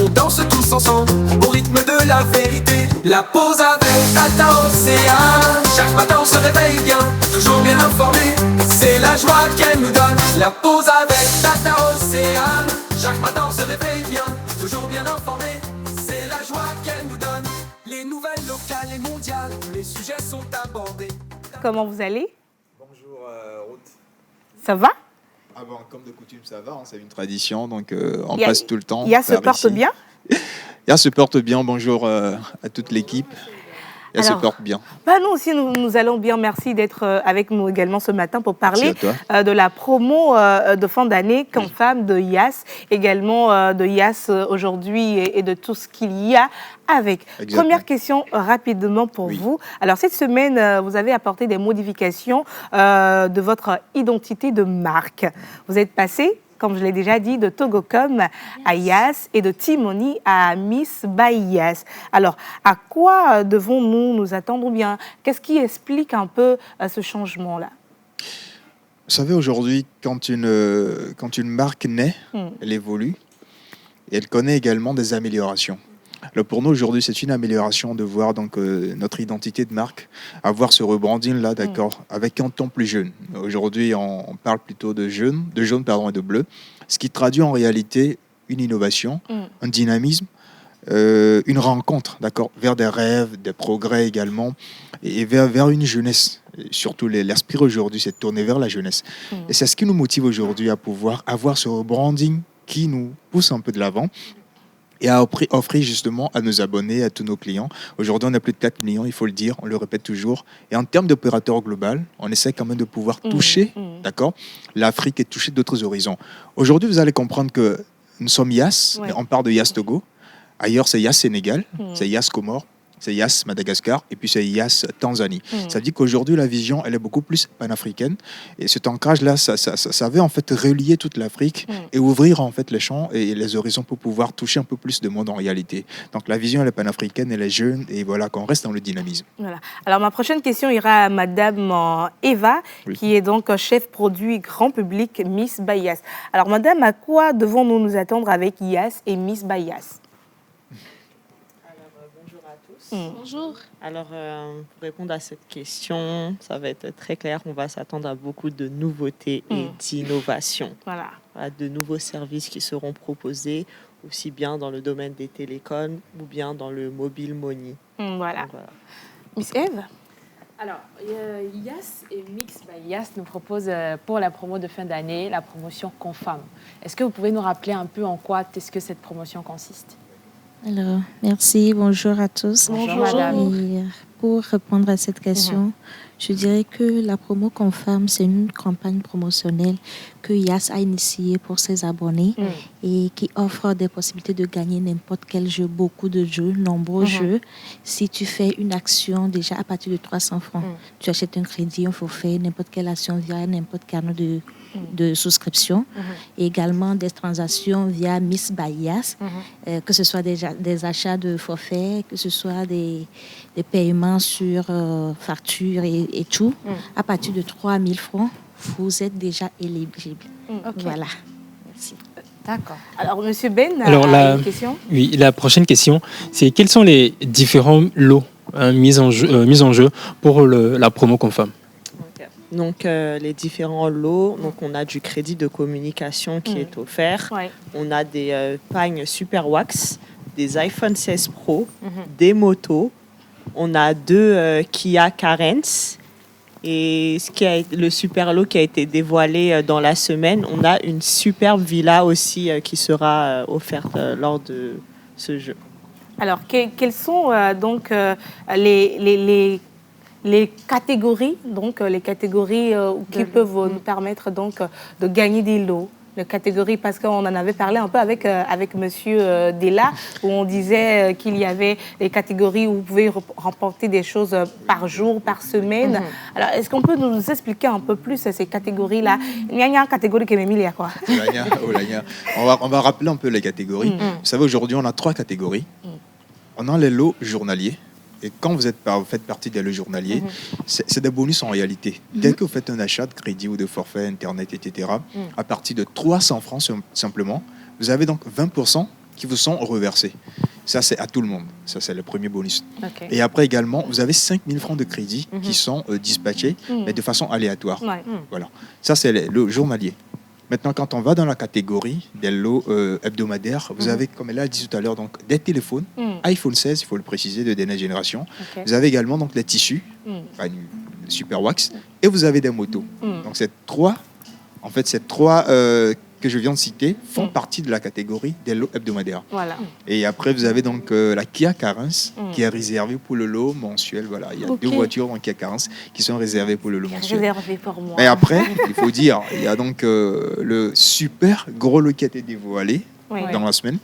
On danse tous ensemble au rythme de la vérité. La pause avec Tata Océane. Chaque matin on se réveille bien, toujours bien informé. C'est la joie qu'elle nous donne. La pause avec Tata Océane. Chaque matin on se réveille bien, toujours bien informé. C'est la joie qu'elle nous donne. Les nouvelles locales et mondiales, les sujets sont abordés. Comment vous allez? Bonjour Ruth. Ça va? Ah bon, comme de coutume, ça va, c'est une tradition, donc on passe tout le temps. Yas se porte bien? Yas se porte bien, bonjour à toute l'équipe. Yas se porte bien. Bah nous aussi, nous allons bien. Merci d'être avec nous également ce matin pour parler de la promo de fin d'année Confam de Yas, également de Yas aujourd'hui et de tout ce qu'il y a avec. Exactement. Première question rapidement pour vous. Alors cette semaine, vous avez apporté des modifications de votre identité de marque. Vous êtes passé, comme je l'ai déjà dit, de Togocom à Yas et de Timoni à Miss by Yas. Alors, à quoi devons-nous nous attendre ou bien qu'est-ce qui explique un peu ce changement-là? Vous savez, aujourd'hui, quand une marque naît, elle évolue et elle connaît également des améliorations. Alors pour nous, aujourd'hui, c'est une amélioration de voir donc, notre identité de marque, avoir ce rebranding-là, d'accord, avec un ton plus jeune. Aujourd'hui, on parle plutôt de jaune et de bleu, ce qui traduit en réalité une innovation, un dynamisme, une rencontre, d'accord, vers des rêves, des progrès également, et vers une jeunesse. Et surtout, l'esprit aujourd'hui, c'est de tourner vers la jeunesse. Et c'est ce qui nous motive aujourd'hui à pouvoir avoir ce branding qui nous pousse un peu de l'avant et à offrir justement à nos abonnés, à tous nos clients. Aujourd'hui, on a plus de 4 millions, il faut le dire, on le répète toujours. Et en termes d'opérateur global, on essaie quand même de pouvoir toucher, d'accord, l'Afrique et toucher d'autres horizons. Aujourd'hui, vous allez comprendre que nous sommes YAS, mais on part de YAS Togo. Ailleurs, c'est YAS Sénégal, c'est YAS Comores, c'est YAS Madagascar et puis c'est YAS Tanzanie. Ça veut dire qu'aujourd'hui, la vision, elle est beaucoup plus panafricaine. Et cet ancrage-là, ça veut en fait relier toute l'Afrique et ouvrir en fait les champs et les horizons pour pouvoir toucher un peu plus de monde en réalité. Donc la vision, elle est panafricaine, elle est jeune et voilà, qu'on reste dans le dynamisme. Voilà. Alors ma prochaine question ira à Madame Eva, qui est donc chef produit grand public Miss by YAS. Alors Madame, à quoi devons-nous nous attendre avec YAS et Miss by YAS? Bonjour. Alors, pour répondre à cette question, ça va être très clair. On va s'attendre à beaucoup de nouveautés et d'innovations. Voilà. De nouveaux services qui seront proposés, aussi bien dans le domaine des télécoms ou bien dans le mobile money. Voilà. Donc, voilà. Miss Eve? Alors, YAS et Mix by YAS nous proposent pour la promo de fin d'année la promotion Confam. Est-ce que vous pouvez nous rappeler un peu en quoi est-ce que cette promotion consiste? Alors, merci, bonjour à tous. Bonjour madame. Et pour répondre à cette question, je dirais que la promo Confam, c'est une campagne promotionnelle que YAS a initiée pour ses abonnés et qui offre des possibilités de gagner n'importe quel jeu, beaucoup de jeux, nombreux jeux. Si tu fais une action déjà à partir de 300 francs, tu achètes un crédit, un forfait, n'importe quelle action via n'importe quel canal de souscription. Et également des transactions via Miss by YAS, que ce soit des achats de forfaits, que ce soit des paiements sur facture et tout. À partir de 3 000 francs, vous êtes déjà éligible. Voilà. Merci. D'accord. Alors, Monsieur Ben, Alors, une question? Oui, la prochaine question, c'est quels sont les différents lots mis en jeu pour la promo Confam? Donc, les différents lots, donc on a du crédit de communication qui est offert. On a des pagnes Super Wax, des iPhone 16 Pro, des motos. On a 2 Kia Carens. Et le super lot qui a été dévoilé dans la semaine, on a une superbe villa aussi qui sera offerte lors de ce jeu. Alors, quelles sont donc les catégories, qui peuvent nous permettre donc de gagner des lots? Les catégories, parce qu'on en avait parlé un peu avec Monsieur Della, où on disait qu'il y avait des catégories où vous pouvez remporter des choses par jour, par semaine. Alors, est-ce qu'on peut nous expliquer un peu plus ces catégories-là? Il y a une catégorie qui est Emilia, quoi. On va rappeler un peu les catégories. Vous savez, aujourd'hui, on a 3 catégories. On a les lots journaliers. Et quand vous faites partie des lots journaliers, c'est des bonus en réalité. Dès que vous faites un achat de crédit ou de forfait, Internet, etc., à partir de 300 francs simplement, vous avez donc 20% qui vous sont reversés. Ça, c'est à tout le monde. Ça, c'est le premier bonus. Et après également, vous avez 5 000 francs de crédit qui sont dispatchés, mais de façon aléatoire. Voilà. Ça, c'est les lots journaliers. Maintenant, quand on va dans la catégorie des lots hebdomadaires, vous avez, comme elle a dit tout à l'heure, donc, des téléphones, iPhone 16, il faut le préciser, de dernière génération. Vous avez également donc, les tissus, Super Wax, et vous avez des motos. Donc, ces trois que je viens de citer font partie de la catégorie des lots hebdomadaires. Voilà. Et après, vous avez donc la Kia Carens qui est réservée pour le lot mensuel. Voilà, il y a 2 voitures dans Kia Carens qui sont réservées pour le lot mensuel. Réservé pour moi. Et après, il faut dire, il y a donc le super gros lot qui a été dévoilé dans la semaine.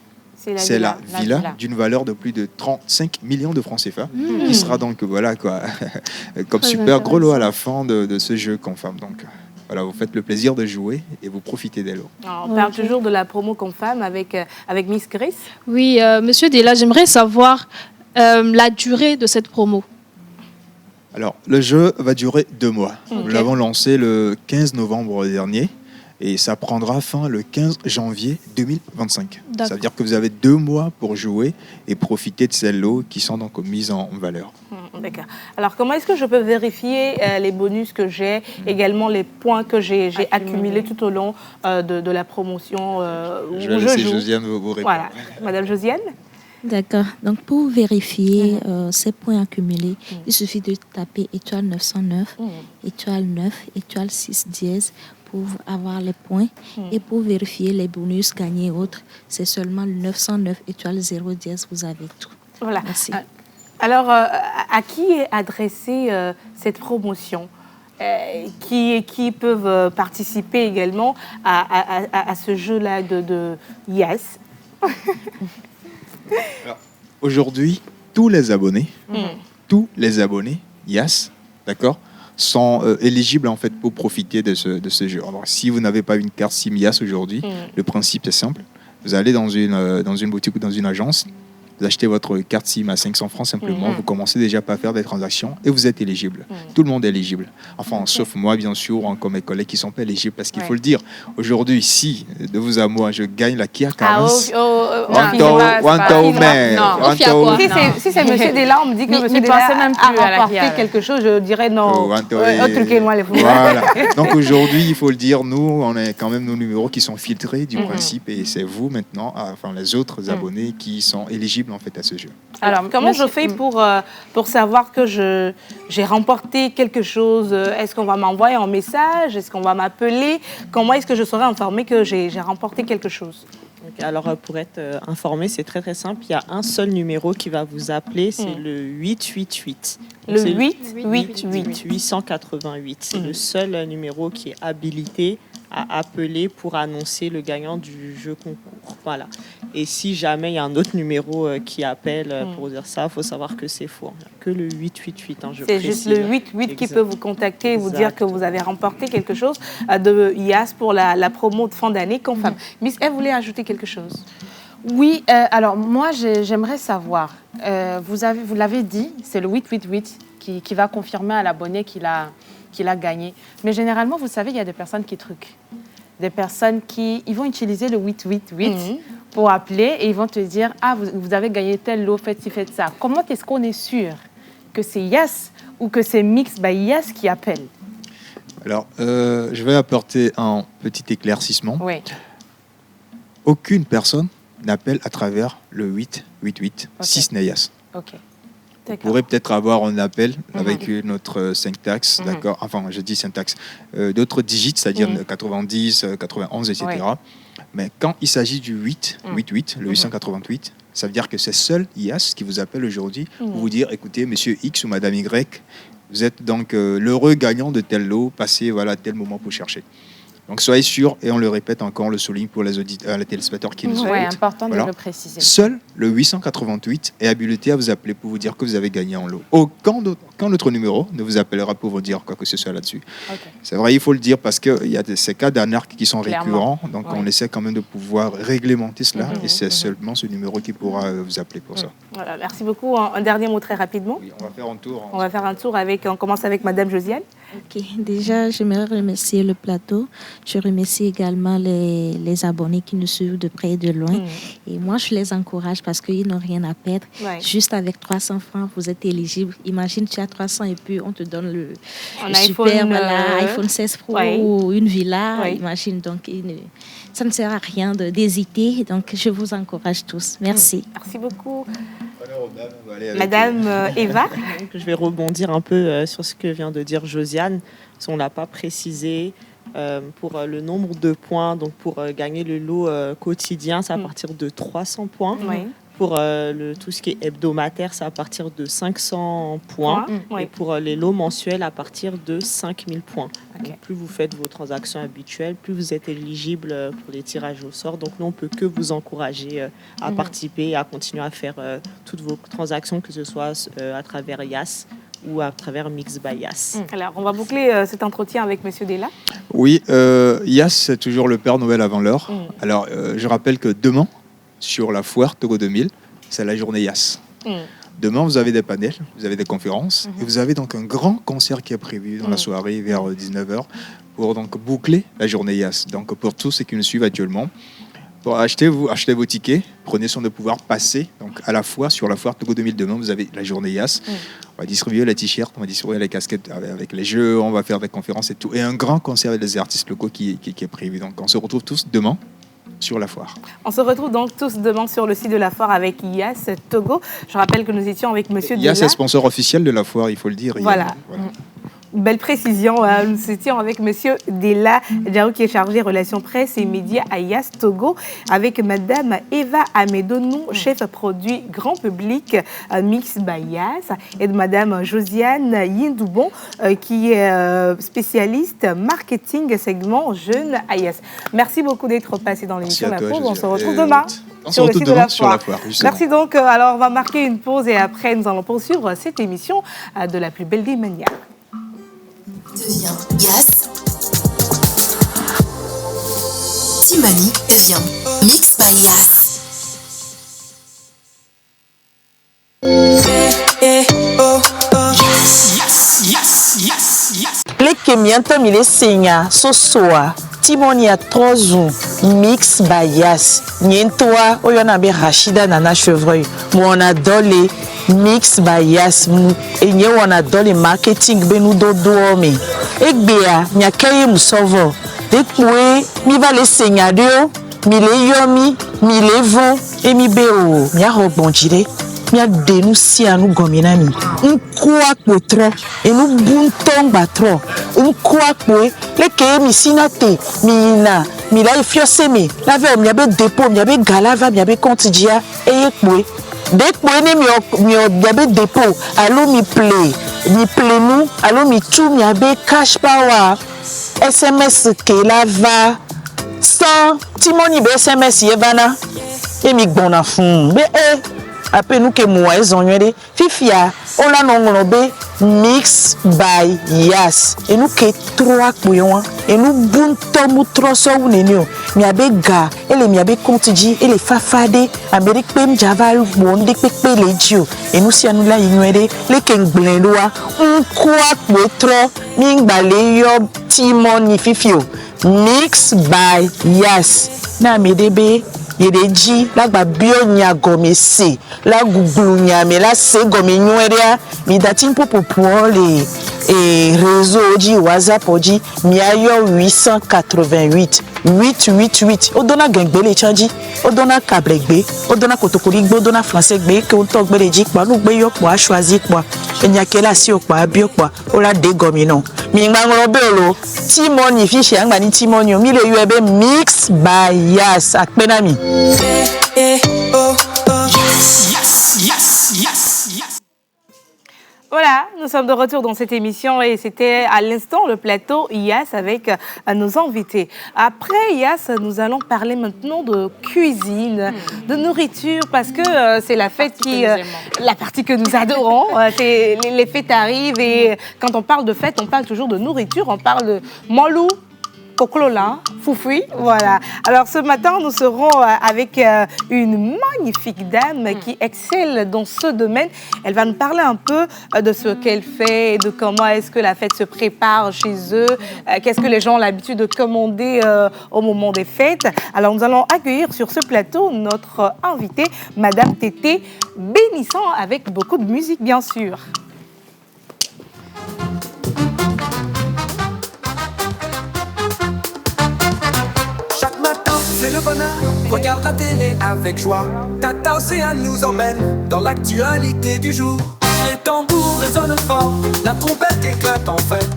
C'est la villa d'une valeur de plus de 35 millions de francs CFA qui sera donc, voilà quoi, comme super gros lot à la fin de ce jeu Confam. Donc, voilà, vous faites le plaisir de jouer et vous profitez des lots. On parle toujours de la promo Confam avec Miss Grace. Oui, Monsieur Della, j'aimerais savoir la durée de cette promo. Alors, le jeu va durer 2 mois. Nous l'avons lancé le 15 novembre dernier et ça prendra fin le 15 janvier 2025. Ça veut dire que vous avez 2 mois pour jouer et profiter de ces lots qui sont donc mises en valeur. D'accord. Alors, comment est-ce que je peux vérifier les bonus que j'ai, également les points que j'ai accumulés tout au long de la promotion Je vais laisser Josiane vous répondre. Voilà. Madame Josiane? D'accord. Donc, pour vérifier ces points accumulés, il suffit de taper étoile 909, étoile 9, étoile 6 dièse pour avoir les points. Et pour vérifier les bonus gagnés et autres, c'est seulement le 909, étoile 0 dièse, vous avez tout. Voilà. Merci. Alors, à qui est adressée cette promotion qui peuvent participer également à ce jeu-là de Yes. Aujourd'hui, tous les abonnés Yes, d'accord, sont éligibles en fait pour profiter de ce jeu. Alors, si vous n'avez pas une carte SIM Yes aujourd'hui, le principe est simple. Vous allez dans une boutique ou dans une agence, vous achetez votre carte SIM à 500 francs simplement, vous commencez déjà à faire des transactions et vous êtes éligible. Tout le monde est éligible. Enfin, sauf moi, bien sûr, comme mes collègues qui ne sont pas éligibles, parce qu'il faut le dire, aujourd'hui, si, de vous à moi, je gagne la Kia Carens, si c'est monsieur Dela, on me dit que monsieur Dela a remporté quelque chose, je dirais non. Truquez-moi les fous. Voilà. Donc aujourd'hui, il faut le dire, nous, on a quand même nos numéros qui sont filtrés du principe et c'est vous maintenant, enfin les autres abonnés qui sont éligibles en fait à ce jeu. Alors, comment je fais pour savoir que j'ai remporté quelque chose? Est-ce qu'on va m'envoyer un message? Est-ce qu'on va m'appeler? Comment est-ce que je serai informée que j'ai remporté quelque chose? Alors, pour être informé, c'est très très simple. Il y a un seul numéro qui va vous appeler, c'est le 888. Donc, le 888. 888. C'est le seul numéro qui est habilité à appeler pour annoncer le gagnant du jeu concours. Voilà. Et si jamais il y a un autre numéro qui appelle pour dire ça, il faut savoir que c'est faux. Que le 888, je c'est juste le 88 qui peut vous contacter et vous dire que vous avez remporté quelque chose de IAS pour la promo de fin d'année Confam. Miss, elle voulait ajouter quelque chose? Oui, alors moi j'aimerais savoir, vous l'avez dit, c'est le 888 qui va confirmer à l'abonné qu'il a gagné. Mais généralement, vous savez, il y a des personnes qui truquent. Des personnes ils vont utiliser le 888 pour appeler et ils vont te dire « Ah, vous avez gagné tel lot, faites ça ». Comment est-ce qu'on est sûr que c'est Yes ou que c'est Mix by Yes qui appelle? Alors, je vais apporter un petit éclaircissement. Oui. Aucune personne n'appelle à travers le 888 si ce n'est Yes. OK. Vous pourrez peut-être avoir un appel avec notre syntaxe, d'accord. Enfin, je dis syntaxe, d'autres digits, c'est-à-dire 90, 91, etc. Mais quand il s'agit du 888, le 888, ça veut dire que c'est seul IAS qui vous appelle aujourd'hui pour vous dire, écoutez, monsieur X ou madame Y, vous êtes donc l'heureux gagnant de tel lot, passez tel moment pour chercher. Donc soyez sûr, et on le répète encore, on le souligne pour les téléspectateurs qui nous écoutent. Oui, important de le préciser. Seul le 888 est habilité à vous appeler pour vous dire que vous avez gagné en lot. Quand notre numéro ne vous appellera pour vous dire quoi que ce soit là-dessus. Okay. C'est vrai, il faut le dire parce qu'il y a ces cas d'anarque qui sont récurrents, donc on essaie quand même de pouvoir réglementer cela, et c'est seulement ce numéro qui pourra vous appeler pour ça. Voilà, merci beaucoup. Un dernier mot très rapidement. Oui, on va faire un tour. On va faire un tour on commence avec Madame Josiane. Ok, déjà, j'aimerais remercier le plateau. Je remercie également les abonnés qui nous suivent de près et de loin. Et moi, je les encourage parce qu'ils n'ont rien à perdre. Ouais. Juste avec 300 francs, vous êtes éligible. Imagine, tu as 300 et puis on te donne le super iPhone 16 Pro ou une villa. Ouais. Imagine, donc ça ne sert à rien d'hésiter. Donc, je vous encourage tous. Merci. Merci beaucoup. Madame Eva. Je vais rebondir un peu sur ce que vient de dire Josiane. On ne l'a pas précisé. Pour le nombre de points, donc pour gagner le lot quotidien, c'est à partir de 300 points. Oui. Pour tout ce qui est hebdomadaire, c'est à partir de 500 points. Et pour les lots mensuels, à partir de 5000 points. Okay. Donc, plus vous faites vos transactions habituelles, plus vous êtes éligible pour les tirages au sort. Donc nous, on ne peut que vous encourager à participer et à continuer à faire toutes vos transactions, que ce soit à travers YAS ou à travers Mix by YAS. Alors, on va boucler cet entretien avec M. Dela. Oui, YAS, c'est toujours le Père Noël avant l'heure. Alors, je rappelle que demain, sur la foire Togo 2000, c'est la journée YAS. Demain, vous avez des panels, vous avez des conférences, et vous avez donc un grand concert qui est prévu dans la soirée vers 19h pour donc boucler la journée YAS. Donc, pour tous ceux qui nous suivent actuellement, pour achetez vos tickets, prenez soin de pouvoir passer donc, à la fois sur la foire Togo 2000 demain, vous avez la journée YAS. On va distribuer les t-shirts, on va distribuer les casquettes avec les jeux, on va faire des conférences et tout. Et un grand concert avec les artistes locaux qui est prévu. Donc, on se retrouve tous demain sur la foire. On se retrouve donc tous demain sur le site de la foire avec IAS Togo. Je rappelle que nous étions avec Monsieur Dela. IAS est sponsor officiel de la foire, il faut le dire. Voilà. Belle précision, nous étions avec Monsieur Dela Diao qui est chargé relations presse et médias à IAS Togo, avec Madame Eva Amedonou, chef produit grand public Mix by IAS, et de Madame Josiane Yindoubon qui est spécialiste marketing segment jeune à IAS. Merci beaucoup d'être passé dans l'émission La Pause. On se retrouve demain. Sur le site de la foire. Merci donc. Alors on va marquer une pause et après nous allons poursuivre cette émission de la plus belle des manières. Devient Yas. Timani devient Mix by Yas. Leke mianta mile senya sosoa Timoni a 3 ans Mix by Yas. Nientoa oyona be Rachida Nana Chevreuil. Mon adolé Mix by Yas. Enye wana adolé marketing benu dodoome. Egbea nyakaye musovo. Dekwe mi va le senya deo. Mi le yomi, mi le von et mi beo. Mi a rebondire. Mi a dénoncé à nous gominami. On croit que trop et nous buntons batro. On croit que les que mi sinate mina mi la fioseme. La veille mi abe dépôt mi abe galava mi abe quotidien et que dès que mi abe dépôt allo mi play nous allo mi tu mi abe cash power SMS que la va sans Timoni be SMS yebana et mi gbona fun be après nous que moi ils ont eu fifia on a non Mix by Yas et nous que 3 couillons et nous bunto mutroso unenio mi abega et les mi abe contigi et les fafade Amérique pem javal monde pepe legio et nous si nous la ignorer les kengblendwa on croit que trop mingbale yo Timoni fifio Mix by Yas na medebe Yedeji la babio nya gomesi la gugulu nya me la se gomi nweria mi datin popo pour les réseaux di WhatsApp di mi ayo 888 888 odona gengbele chanji odona kablegbe odona kotokori gbe odona français gbe ke on tok gbele ji pa nu gbe yo po a choisir po enya ke la si o pa bio po o la de gomi non mi ngbango be lo Timoni fiche angba ni Timoni mi le UB Mix by Yas akpenami. Voilà, nous sommes de retour dans cette émission et c'était à l'instant le plateau IAS avec nos invités. Après IAS, nous allons parler maintenant de cuisine, de nourriture parce que c'est la fête la partie que nous adorons. Les fêtes arrivent et quand on parle de fête, on parle toujours de nourriture, on parle de molou, Kokolola, Foufoui, voilà. Alors ce matin, nous serons avec une magnifique dame qui excelle dans ce domaine. Elle va nous parler un peu de ce qu'elle fait et de comment est-ce que la fête se prépare chez eux, qu'est-ce que les gens ont l'habitude de commander au moment des fêtes. Alors nous allons accueillir sur ce plateau notre invitée, Madame Tété, bénissant avec beaucoup de musique bien sûr. C'est le bonheur, regarde la télé avec joie. Tata Océane nous emmène dans l'actualité du jour. Les tambours résonnent fort, la trompette éclate en fête.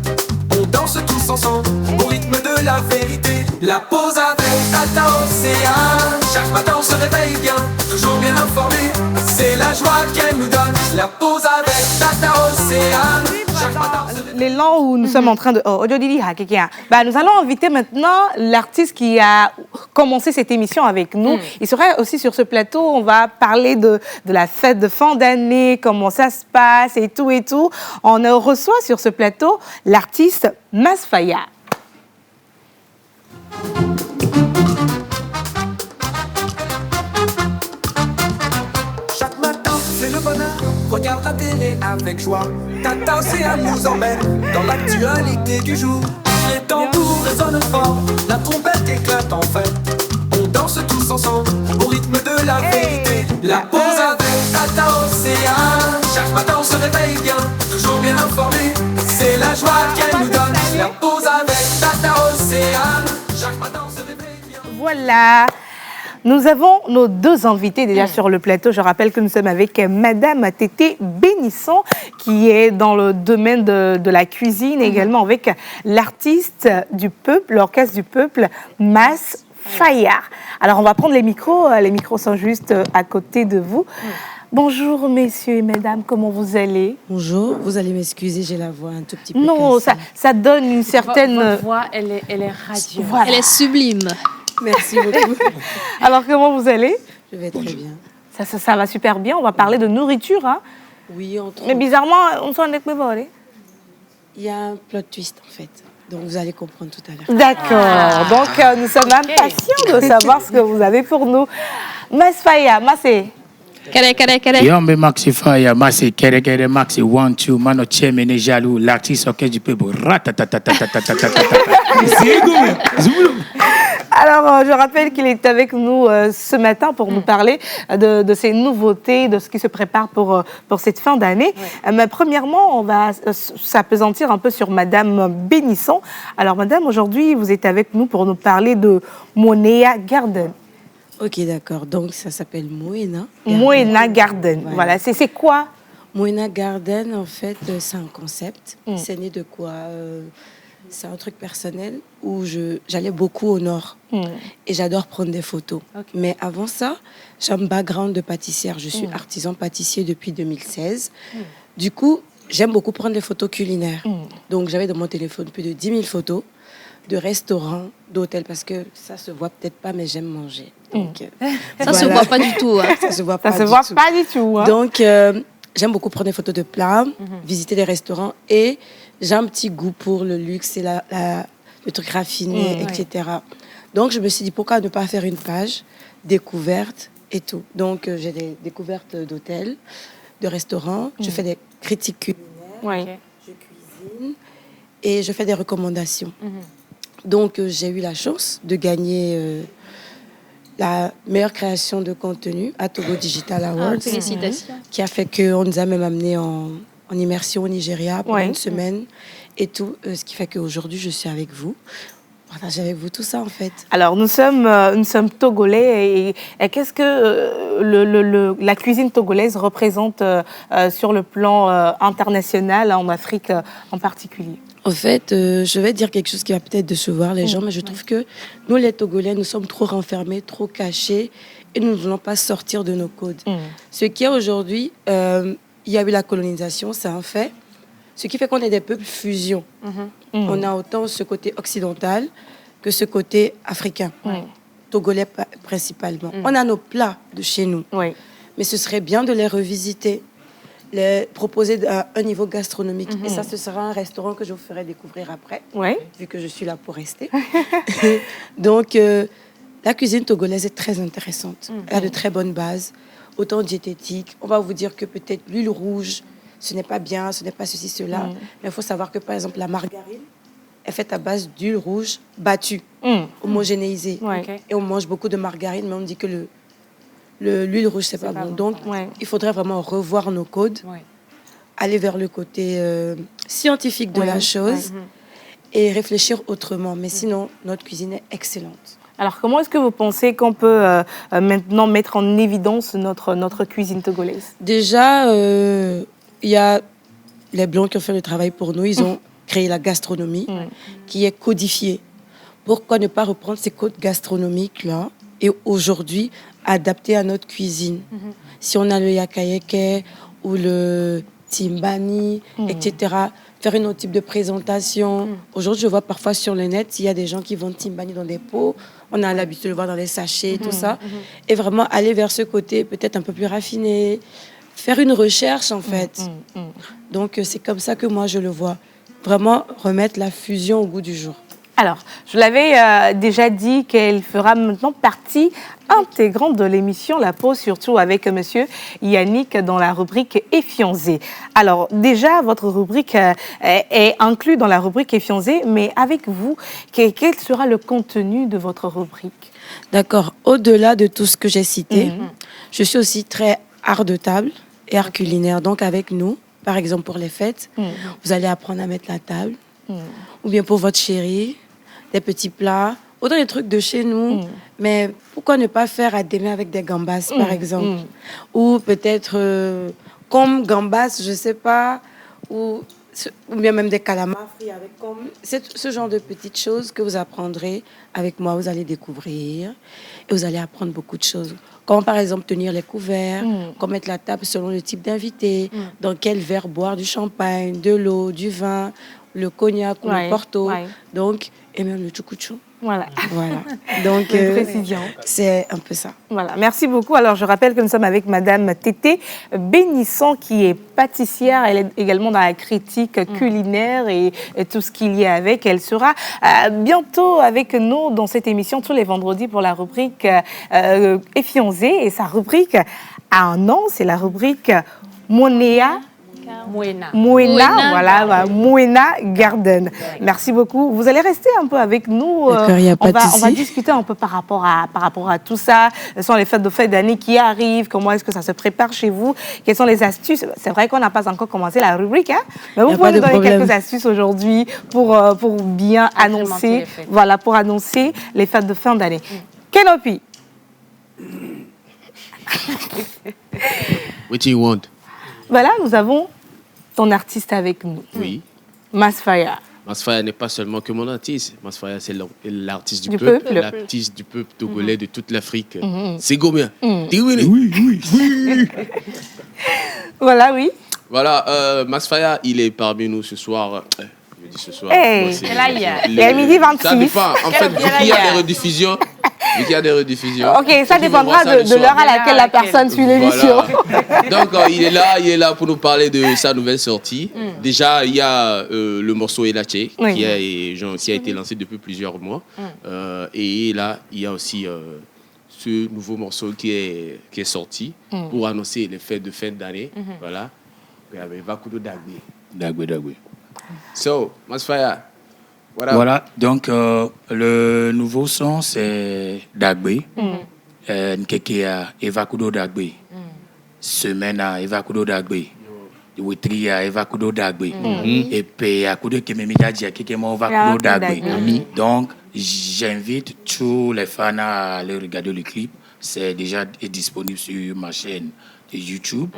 On danse tous ensemble au rythme de la vérité. La pause avec Tata Océane. Chaque matin on se réveille bien, toujours bien informé. C'est la joie qu'elle nous donne. La pause avec Tata Océane. L'élan où nous sommes en train de... nous allons inviter maintenant l'artiste qui a commencé cette émission avec nous. Il sera aussi sur ce plateau. On va parler de la fête de fin d'année, comment ça se passe et tout et tout. On reçoit sur ce plateau l'artiste Masfaya. Chaque matin, c'est le bonheur. Regarde la télé avec joie. Tata Océane nous emmène dans l'actualité du jour. Les tambours résonnent fort, la trompette éclate en fête. On danse tous ensemble au rythme de la vérité. La pause avec Tata Océane. Chaque matin on se réveille bien, toujours bien informé. C'est la joie qu'elle nous donne. La pause avec Tata Océane. Chaque matin on se réveille bien. Voilà. Nous avons nos deux invités déjà sur le plateau. Je rappelle que nous sommes avec Madame Tété Bénisson, qui est dans le domaine de la cuisine, également avec l'artiste du peuple, l'orchestre du peuple, Mas Faya. Alors, on va prendre les micros. Les micros sont juste à côté de vous. Bonjour, messieurs et mesdames, comment vous allez? Bonjour, vous allez m'excuser, j'ai la voix un tout petit peu Non, ça donne une certaine... Votre voix, elle est radieuse. Voilà. Elle est sublime. Merci beaucoup. Alors, comment vous allez? Je vais très bien. Ça va super bien. On va parler de nourriture. Hein. Oui, entre Mais bizarrement, on s'en est volé. Il y a un plot twist, en fait. Donc, vous allez comprendre tout à l'heure. D'accord. Donc, nous sommes impatients de savoir ce que vous avez pour nous. Mas Faya, Massé. Yombe Maxi Faya, Maxi Kere Maxi One Two, Mano Chemene Jalou, l'artiste orchestre du peuple. Alors, je rappelle qu'il est avec nous ce matin pour nous parler de ces nouveautés, de ce qui se prépare pour cette fin d'année. Mais premièrement, on va s'appesantir un peu sur Madame Bénisson. Alors, Madame, aujourd'hui, vous êtes avec nous pour nous parler de Moena Garden. Ok, d'accord. Donc, ça s'appelle Moena. Moena Garden. Voilà. C'est quoi? Moena Garden, en fait, c'est un concept. C'est né de quoi? C'est un truc personnel où j'allais beaucoup au nord et j'adore prendre des photos. Okay. Mais avant ça, j'ai un background de pâtissière. Je suis artisan pâtissier depuis 2016. Du coup, j'aime beaucoup prendre des photos culinaires. Donc, j'avais dans mon téléphone plus de 10 000 photos de restaurants, d'hôtels, parce que ça se voit peut-être pas, mais j'aime manger. Donc, ça se voit pas du tout. Hein. Ça se voit pas du tout. Hein. Donc, j'aime beaucoup prendre des photos de plats, visiter des restaurants et j'ai un petit goût pour le luxe et le truc raffiné, etc. Donc, je me suis dit, pourquoi ne pas faire une page découverte et tout. Donc, j'ai des découvertes d'hôtels, de restaurants, je fais des critiques culinaires, je cuisine et je fais des recommandations. Donc, j'ai eu la chance de gagner la meilleure création de contenu à Togo Digital Awards, qui a fait qu'on nous a même amené en immersion au Nigeria pour une semaine et tout, ce qui fait qu'aujourd'hui, je suis avec vous. Partager avec vous tout ça, en fait. Alors, nous sommes togolais et qu'est-ce que la cuisine togolaise représente sur le plan international, en Afrique en particulier? En fait, je vais dire quelque chose qui va peut-être décevoir les gens, mais je trouve que nous, les Togolais, nous sommes trop renfermés, trop cachés et nous ne voulons pas sortir de nos codes. Ce qui est aujourd'hui, il y a eu la colonisation, c'est un fait. Ce qui fait qu'on est des peuples fusion. On a autant ce côté occidental que ce côté africain, togolais principalement. On a nos plats de chez nous, mais ce serait bien de les revisiter, les proposer à un niveau gastronomique. Et ça, ce sera un restaurant que je vous ferai découvrir après, vu que je suis là pour rester. Donc, la cuisine togolaise est très intéressante. Elle a de très bonnes bases, autant diététiques. On va vous dire que peut-être l'huile rouge, ce n'est pas bien, ce n'est pas ceci, cela. Mais il faut savoir que, par exemple, la margarine est faite à base d'huile rouge battue, homogénéisée. Et on mange beaucoup de margarine, mais on dit que l'huile rouge, c'est pas bon. Donc, il faudrait vraiment revoir nos codes, aller vers le côté scientifique de la chose et réfléchir autrement. Mais sinon, notre cuisine est excellente. Alors, comment est-ce que vous pensez qu'on peut maintenant mettre en évidence notre cuisine togolaise? Déjà, il y a les Blancs qui ont fait le travail pour nous. Ils ont créé la gastronomie qui est codifiée. Pourquoi ne pas reprendre ces codes gastronomiques-là et aujourd'hui adapter à notre cuisine? Si on a le yakayeke ou le timbani, etc., faire un autre type de présentation. Aujourd'hui, je vois parfois sur le net, il y a des gens qui vendent timbani dans des pots. On a l'habitude de le voir dans les sachets, tout ça. Et vraiment aller vers ce côté peut-être un peu plus raffiné. Faire une recherche, en fait. Donc, c'est comme ça que moi, je le vois. Vraiment remettre la fusion au goût du jour. Alors, je l'avais déjà dit qu'elle fera maintenant partie intégrante de l'émission La Pause, surtout avec monsieur Yannick dans la rubrique Effianzé. Alors, déjà, votre rubrique est inclue dans la rubrique Effianzé, mais avec vous, quel sera le contenu de votre rubrique? D'accord. Au-delà de tout ce que j'ai cité, je suis aussi très art de table et art culinaire. Donc, avec nous, par exemple, pour les fêtes, vous allez apprendre à mettre la table. Ou bien pour votre chérie, des petits plats autant des trucs de chez nous, mais pourquoi ne pas faire à demain avec des gambas, par exemple? Ou peut-être comme gambas, je sais pas, ou bien même des calamars frits avec comme ce genre de petites choses que vous apprendrez avec moi, vous allez découvrir et vous allez apprendre beaucoup de choses. Comment par exemple tenir les couverts, comment mettre la table selon le type d'invité, dans quel verre boire du champagne, de l'eau, du vin, le cognac ou le porto, donc, et même le tchoukoutchou. Voilà. Donc, précision. C'est un peu ça. Voilà, merci beaucoup. Alors, je rappelle que nous sommes avec Madame Tété Bénisson, qui est pâtissière. Elle est également dans la critique culinaire et tout ce qu'il y a avec. Elle sera bientôt avec nous dans cette émission tous les vendredis pour la rubrique Effianzé. Et sa rubrique a un nom, c'est la rubrique Monéa. Moena, voilà, Moena Garden. Merci beaucoup. Vous allez rester un peu avec nous. On va discuter un peu par rapport à tout ça. Quelles sont les fêtes de fin d'année qui arrivent? Comment est-ce que ça se prépare chez vous? Quelles sont les astuces? C'est vrai qu'on n'a pas encore commencé la rubrique, hein? Mais vous pouvez nous donner quelques astuces aujourd'hui pour bien annoncer, pour annoncer les fêtes de fin d'année. Kenopi. What do you want? Voilà, nous avons ton artiste avec nous. Oui. Masfaya. Masfaya n'est pas seulement que mon artiste. Masfaya, c'est l'artiste du peuple, l'artiste du peuple togolais de toute l'Afrique. C'est combien? Oui. Voilà, oui. Voilà, Masfaya, il est parmi nous ce soir. Je dis ce soir. C'est là, il y a midi 26. Ça dépend. En fait, vu qu'il y a des rediffusions. Ok, ça dépendra de l'heure à laquelle la personne suit l'émission. Voilà. Donc, il est là pour nous parler de sa nouvelle sortie. Déjà, il y a le morceau Elache qui a été lancé depuis plusieurs mois. Et là, il y a aussi ce nouveau morceau qui est sorti pour annoncer les fêtes de fin d'année. Voilà. Avec Vakudo Dagbe. Dagbe. So, Masfaya. Voilà, donc le nouveau son, c'est Dagbe. Nkekea Evakudo Dagbe. Semaine à Evakudo Dagbe. Witri à Evakudo Dagbe. Et puis à Kudo Kememida Diakekemo Evakudo Dagbe. Donc, j'invite tous les fans à aller regarder le clip. C'est déjà disponible sur ma chaîne de YouTube.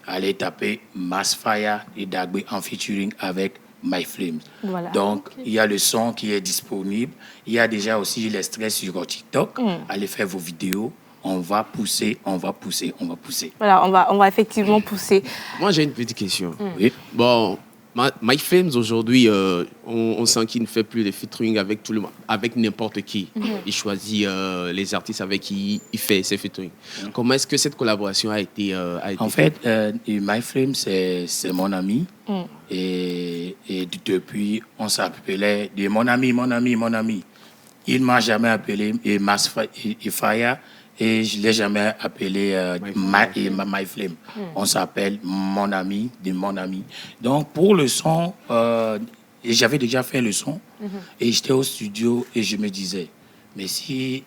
Allez taper Masfaya et Dagbe en featuring avec My Flames. Voilà. Donc, il y a le son qui est disponible. Il y a déjà aussi les stress sur TikTok. Allez faire vos vidéos. On va pousser. Voilà, on va effectivement pousser. Moi, j'ai une petite question. Oui. Bon, My Flames, aujourd'hui, on sent qu'il ne fait plus de featuring avec tout le monde, avec n'importe qui. Il choisit les artistes avec qui il fait ses featuring. Comment est-ce que cette collaboration a été En fait, My Flames, c'est mon ami. Et depuis, on s'appelait de mon ami. Il ne m'a jamais appelé Fire et je ne l'ai jamais appelé My Flame. On s'appelle mon ami. Donc, pour le son, j'avais déjà fait le son et j'étais au studio et je me disais, mais si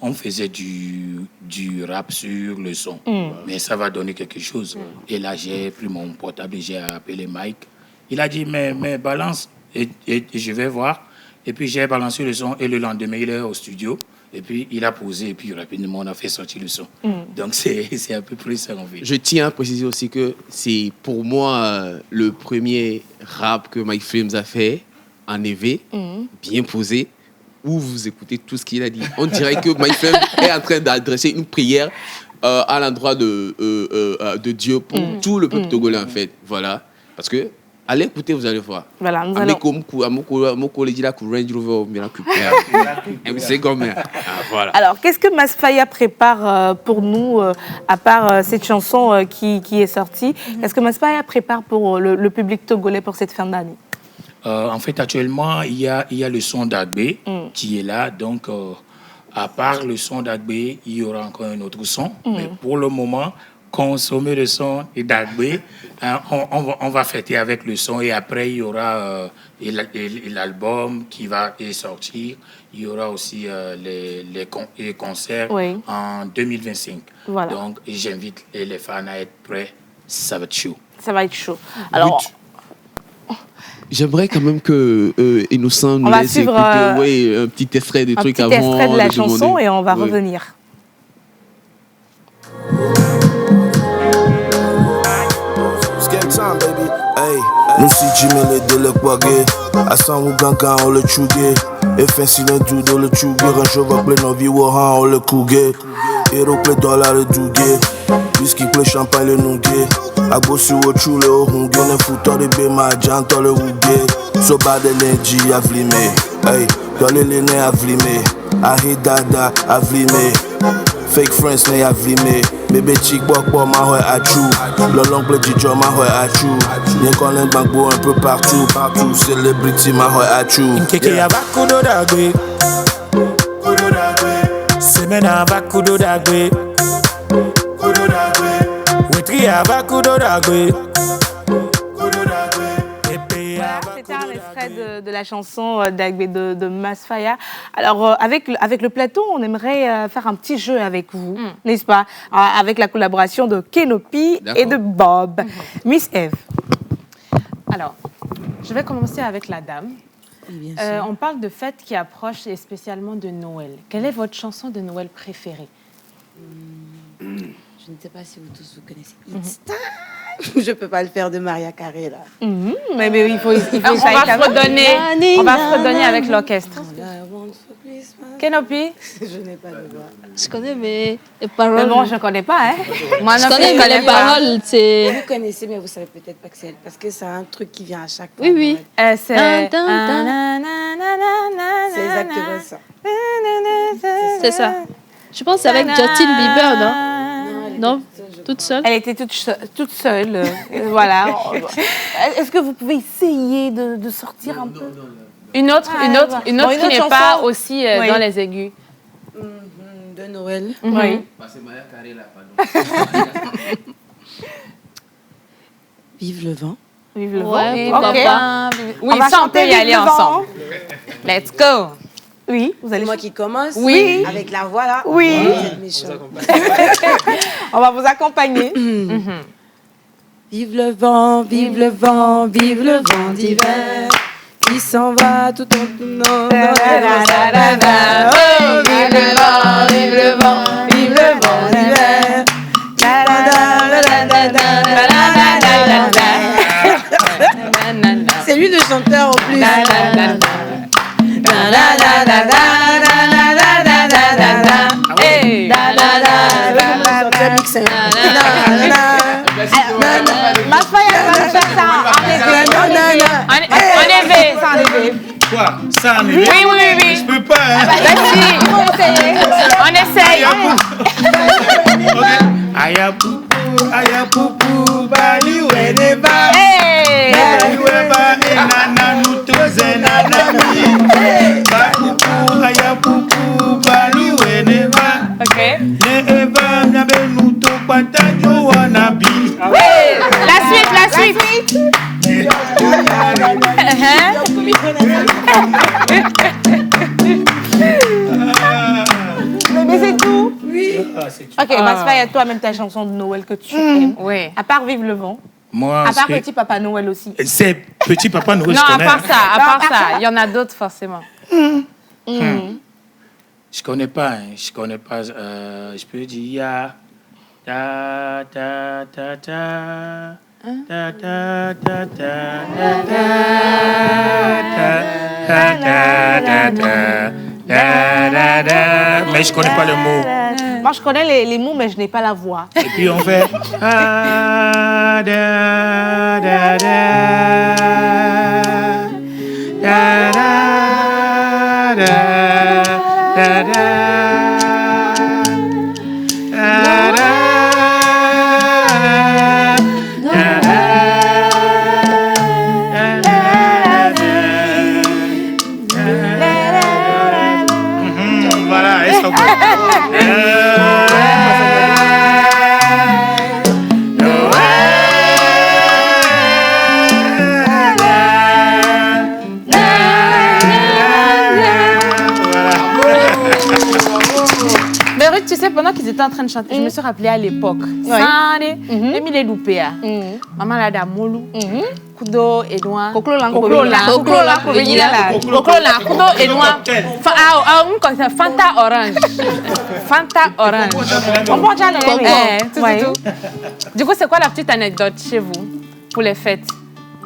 on faisait du rap sur le son, mais ça va donner quelque chose. Et là, j'ai pris mon portable et j'ai appelé Mike. Il a dit, mais balance, et je vais voir. Et puis, j'ai balancé le son, et le lendemain, il est au studio. Et puis, il a posé, et puis rapidement, on a fait sortir le son. Donc, c'est à peu près ça qu'on fait. Je tiens à préciser aussi que c'est pour moi le premier rap que Mike Flames a fait en EV, bien posé, où vous écoutez tout ce qu'il a dit. On dirait que Mike Flames est en train d'adresser une prière à l'endroit de Dieu pour tout le peuple togolais, en fait. Voilà. Parce que, allez écouter, vous allez voir. Voilà, nous allons... Alors, qu'est-ce que Masfaya prépare pour nous, à part cette chanson qui est sortie? Qu'est-ce que Masfaya prépare pour le public togolais pour cette fin d'année? En fait, actuellement, il y a le son d'Agbe qui est là. Donc, à part le son d'Agbe, il y aura encore un autre son. Mais pour le moment, consommer le son d'Agbe, on va fêter avec le son. Et après, il y aura l'album qui va sortir. Il y aura aussi les concerts en 2025. Voilà. Donc, j'invite les fans à être prêts. Ça va être chaud. Ça va être chaud. Alors... J'aimerais quand même que Innocent nous laisse écouter un petit extrait des trucs avant. Un petit extrait de la chanson et on va revenir. Nous si Jimmy les de l'époque, à sang ou gangan on le tchougué, et fin sinon tout dans le tchougué, range va plein en vie ou on le cougué, aéroplane dollar le dougué, whisky plein champagne le nougué, à bossu au chou le hongué, ne foutant de béma, j'entends le rougué, so bad energy à vlimé, hey, dans les nez à vlimé, à hidada à vlimé. Fake friends ne a vlimé. Bébé chic bok ma ouais à chou. L'oncle Dijon ma ouais à chou. Y'en connaît bango un peu partout. Partout celebrity ma ouais à chou. Nkeke ya bakudo dagwe. Semena bakudo dagwe. Wetri ya bakudo dagwe. C'était un extrait de la chanson d'Agbe de Masfaya. Alors, avec le plateau, on aimerait faire un petit jeu avec vous, n'est-ce pas? Avec la collaboration de Kenopi et de Bob. Miss Eve. Alors, je vais commencer avec la dame. On parle de fêtes qui approchent et spécialement de Noël. Quelle est votre chanson de Noël préférée? Je ne sais pas si vous tous vous connaissez. It's time. Je peux pas le faire de Maria Carey là. Mais il faut on va se redonner avec l'orchestre. Kenopi? Je n'ai pas de voix. Je connais mais les paroles. Mais bon, je connais pas, hein. Moi, je connais mais les paroles, c'est. Vous connaissez, mais vous savez peut-être pas que c'est elle, parce que c'est un truc qui vient à chaque fois. Oui, oui. C'est exactement ça. C'est ça. Je pense que c'est avec Justin Bieber, non? Non, toute seule. Elle était toute seule. Voilà. Est-ce que vous pouvez essayer de sortir un peu? Une autre qui n'est pas aussi dans les aigus. De Noël. Oui. C'est Maria Carey là, pardon. Vive le vent. Vive le vent. Ouais, oui, ça on peut y aller ensemble. Let's go. Oui, vous allez. C'est moi qui commence. Oui. Avec la voix là. Oui. On va vous accompagner. Vive le vent, vive le vent, vive le vent d'hiver. Qui s'en va tout en tournant. Oh, vive le vent, vive le vent, vive le vent d'hiver. C'est lui le chanteur en plus. Quoi? Ça en Oui. Je peux pas, hein? On essaye. Aya poupou, bali weneba. Bali weba, enana nutoze nanami. Aya poupou, bali weneba. Ne eba, nyabe nuto patajo wanabi. La suite. Mais c'est tout? Oui. Ok, Masfaya, toi, même ta chanson de Noël que tu aimes. Oui. À part Vive le vent. Moi, À part Petit Papa Noël aussi. c'est Petit Papa Noël, Non, je à connais. part ça, il y en a d'autres forcément. Je connais pas. Je peux dire ya. Ta ta ta ta. Ta ta ta ta ta. Mais je connais pas le mot. Moi, je connais les mots, mais je n'ai pas la voix. Et puis on fait ah, da, da, da, da, da, da, da, da. Voilà, est-ce qu'on peut... en train de chanter, je me suis rappelée à l'époque. Sane, Emile Loupéa. Maman la dame Moulou. Kudo Edouard. Kudo Edouard. Fanta orange. Fanta orange. On mange déjà tout. Du coup, c'est quoi la petite anecdote chez vous pour les fêtes?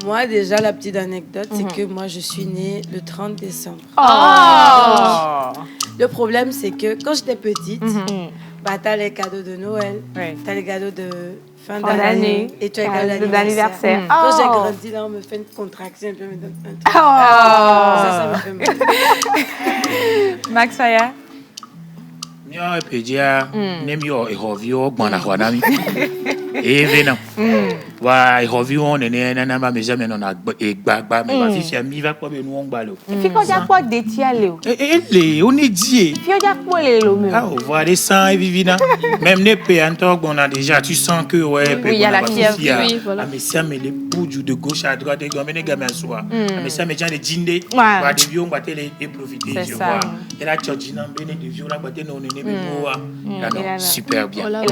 Moi, déjà, la petite anecdote, c'est que moi, je suis née le 30 décembre. Le problème, c'est que quand j'étais petite, t'as les cadeaux de Noël, t'as les cadeaux de fin d'année et tu as les cadeaux d'anniversaire. Quand j'ai grandi, là, on me fait une contraction et puis on me donne un truc. Ça me fait mal. Max Faya? Mia pedia nemio ehovio gbona hwanami even wa ehovio nene na ma mejame no na egbagba me wa fifia mi va kwa be nu ngba lo fi ko ja kwa deti ale o le on est die fi o ja kwa le lo me ah on voit des sangs et vivina même ne pe anto gbona déjà tu sens que ouais oui il y a la fièvre oui voilà ah mais ça me les bouts de gauche à droite et gomme ne gamin soir mais ça me jan de jinde wa de vion ba tele et profiter je vois et la chojina bene de vion la ba tele no ne super bien. Alors,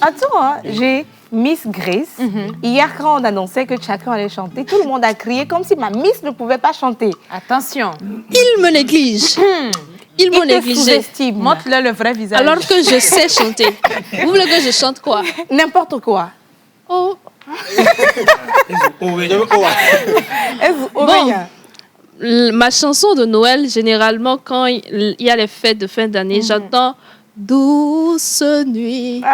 attends, j'ai Miss Grace. Hier, quand on annonçait que chacun allait chanter, tout le monde a crié comme si ma Miss ne pouvait pas chanter. Attention. Il me néglige. Il me néglige. Montre-le le vrai visage. Alors que je sais chanter. Vous voulez que je chante quoi? N'importe quoi. Oh. Bon. Ma chanson de Noël, généralement, quand il y a les fêtes de fin d'année, j'entends Douce nuit,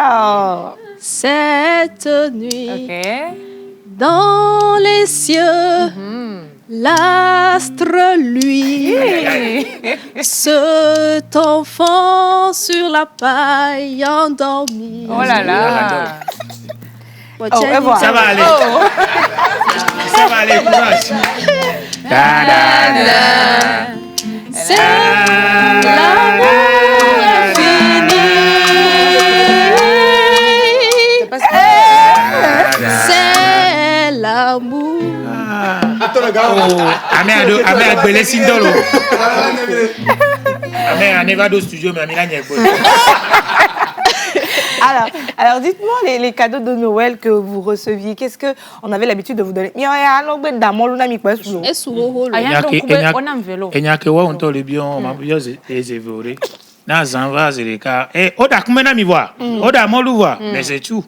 cette nuit, dans les cieux, l'astre lui, cet enfant sur la paille endormi. Oh là là. Ça va aller. Ça va aller, courage. C'est l'amour infini. C'est l'amour. Amé Bele Sindolo. Amé Anevado Studio, mais Amina Nyekbo. Alors dites-moi les cadeaux de Noël que vous receviez. Qu'est-ce que on avait l'habitude de vous donner? Il y a que on te le bien, ma bien évolué. Na zanva zereka. Eh, oda kumena mi voix. Oda molu voix. Mais c'est tout.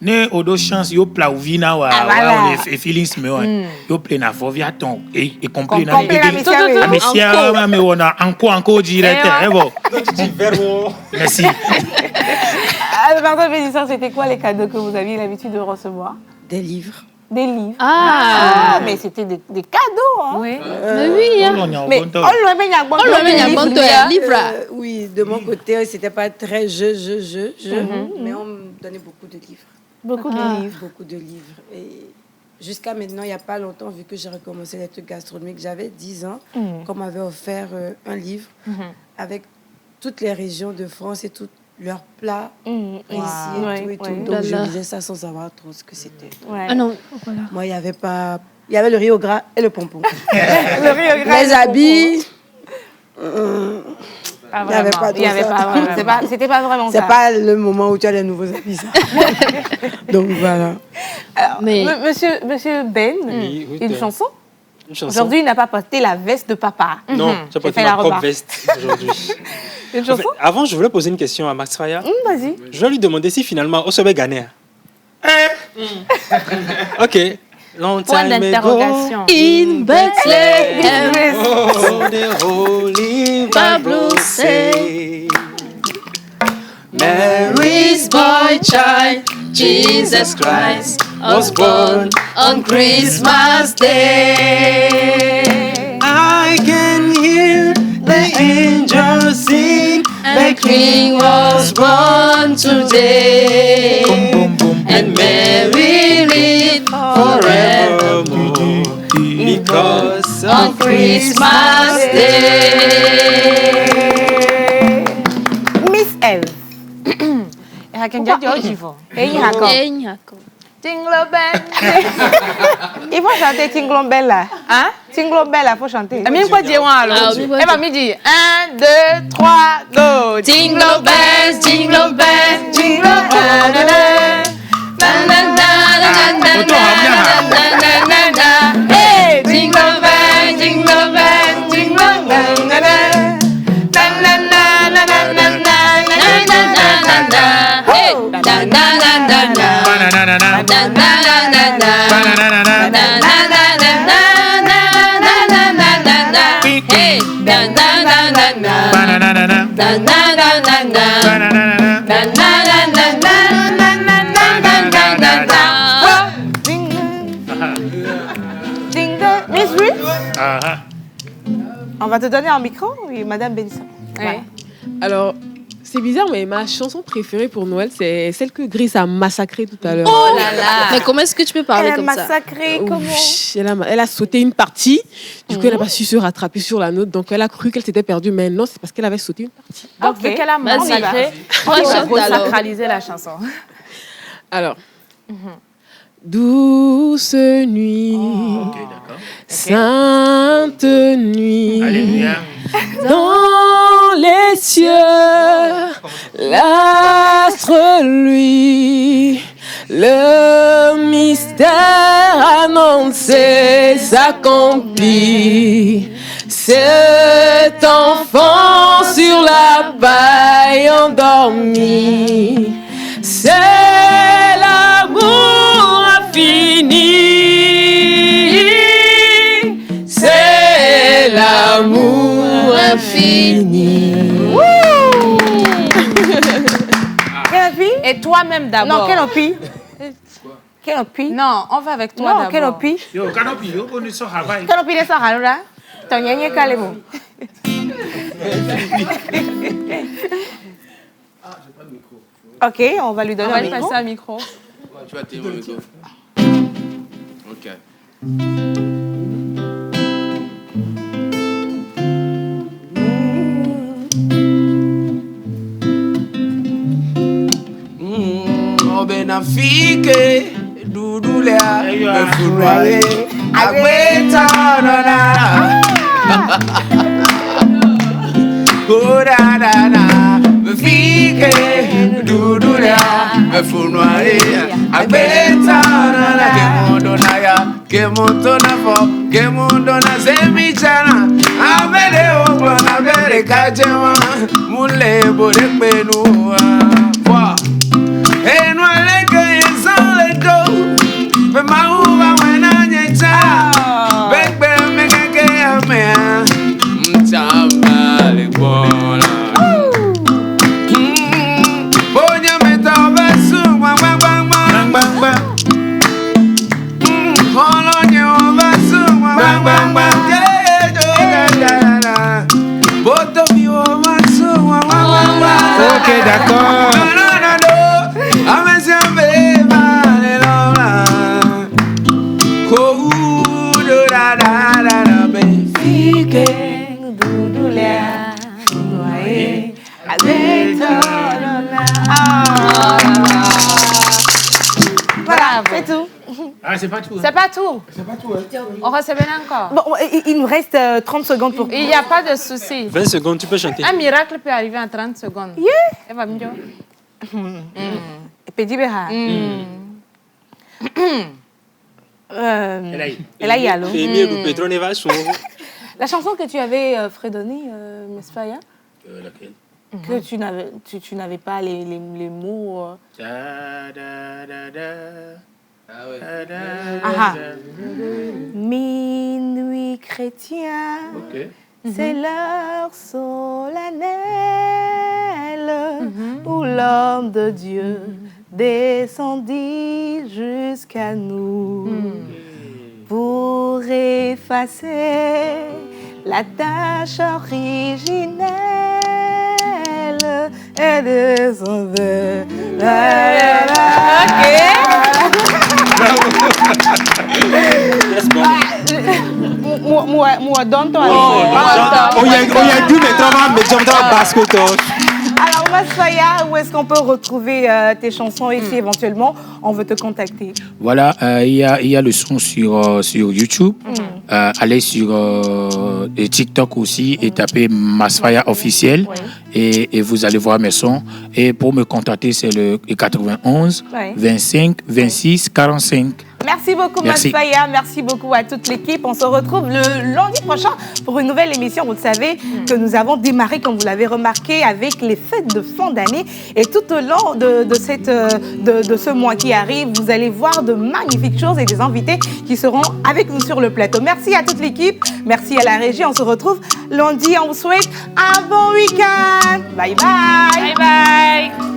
Ne odo chance yo pla uvina wa on est feelings me on. Yo play na fovia ton et complet na bébé. Amisia ma me wona encore direct. Eh bon. Merci. Alors, pardon, Mélissa, c'était quoi les cadeaux que vous aviez l'habitude de recevoir? Des livres. Des livres. Mais c'était des cadeaux, hein? Oui. Oui, hein. Mais oui, de mon côté, c'était pas très mais on me donnait beaucoup de livres. Beaucoup de livres. Beaucoup de livres. Et jusqu'à maintenant, il n'y a pas longtemps, vu que j'ai recommencé les trucs gastronomiques, j'avais 10 ans, qu'on m'avait offert un livre avec toutes les régions de France et toutes leurs plats précis et tout. Donc je lisais ça sans savoir trop ce que c'était. Ah non, voilà. Moi, il y avait pas... Il y avait le riz au gras et le pompon. Le riz au gras. Les habits... Il n'y avait pas c'était pas vraiment ça. C'est pas le moment où tu as les nouveaux habits. Donc voilà. Alors, Monsieur Ben, une chanson? Aujourd'hui, il n'a pas porté la veste de papa. Non, j'ai porté ma propre veste aujourd'hui. Une chanson? Avant, je voulais poser une question à Max Faya. Vas-y. Je vais lui demander si finalement, Osobe gagnait. Ok. Long Point time d'interrogation. In Bethlehem, oh, the holy Bible say, Mary's boy child, Jesus Christ, was born on Christmas Day. I can hear the angels sing, The King was born today, and Mary lived forevermore, because on Christmas Day. Miss Eve. Jingle bell. Il faut chanter Jingle bell là. Hein? Jingle Bell, il faut chanter. Mais quoi dire alors? Elle va me dire 1, 2, 3, go. Jingle bells, jingle bells, jingle bells. Hey, jingle bells, jingle bells, jingle bells. Miss Ruth, on va te donner un micro, oui, Madame Benson. Voilà. Alors, c'est bizarre, mais ma chanson préférée pour Noël, c'est celle que Gris a massacrée tout à l'heure. Oh là là. Mais comment est-ce que tu peux parler comme ça? Massacrée, comment? Elle a sauté une partie, du coup elle n'a pas su se rattraper sur la note, donc elle a cru qu'elle s'était perdue, mais non, c'est parce qu'elle avait sauté une partie. Donc, vu qu'elle a massacré, on va sacraliser la chanson. Alors, douce nuit, sainte nuit, dans les cieux, l'astre lui, le mystère annoncé s'accomplit. Cet enfant sur la paille endormi, c'est l'amour infini, c'est l'amour infini. Et toi-même d'abord. Non, quel opi? Quel opi? Non, on va avec toi non, d'abord. Quel opi? Yo, canopy, yo, on est sur Hawaï. Quel opi de ça, là? Ton yénié calemo. Ok, on va lui donner un micro. On va lui passer un micro. Tu vas tenir mon micro. Ok. Benafike dudulea mefurahi agwetanona kodadana mefike dudulea mefurahi agwetanona kemondonaya kemontonafo kemondona semichana abele ogbona bere kajewa mule bore penuwa enu aleke ezalego be mauva wena nyecha begbe mekeke amea mtamba le bona bonya meta besu bang bang holo nyo besu bang bang boto mi o besu bang. Ok, d'accord. Voilà, c'est tout. Ah, c'est pas tout. C'est pas tout. C'est pas tout, hein. On recevait encore. Bon, il nous reste 30 secondes pour... Il n'y a pas de souci. 20 secondes, tu peux chanter. Un miracle peut arriver en 30 secondes. Yeah. Elle va me dire. Et puis, Béha. La chanson que tu avais fredonnée, Miss Faya, laquelle? que tu n'avais pas les mots. Minuit chrétien, c'est l'heure solennelle où l'homme de Dieu descendit jusqu'à nous pour effacer la tâche originelle et descendre. Moi, donne-toi. Alors, Masfaya, où est-ce qu'on peut retrouver tes chansons et si éventuellement on veut te contacter? Voilà, il y a le son sur YouTube. allez sur TikTok aussi et tapez Masfaya officiel et vous allez voir mes sons. Et pour me contacter, c'est le 91 25 26 45. Merci beaucoup, Masfaya. Merci beaucoup à toute l'équipe. On se retrouve le lundi prochain pour une nouvelle émission. Vous le savez que nous avons démarré, comme vous l'avez remarqué, avec les fêtes de fin d'année. Et tout au long de ce mois qui arrive, vous allez voir de magnifiques choses et des invités qui seront avec nous sur le plateau. Merci à toute l'équipe. Merci à la régie. On se retrouve lundi. On vous souhaite un bon week-end. Bye bye. Bye bye.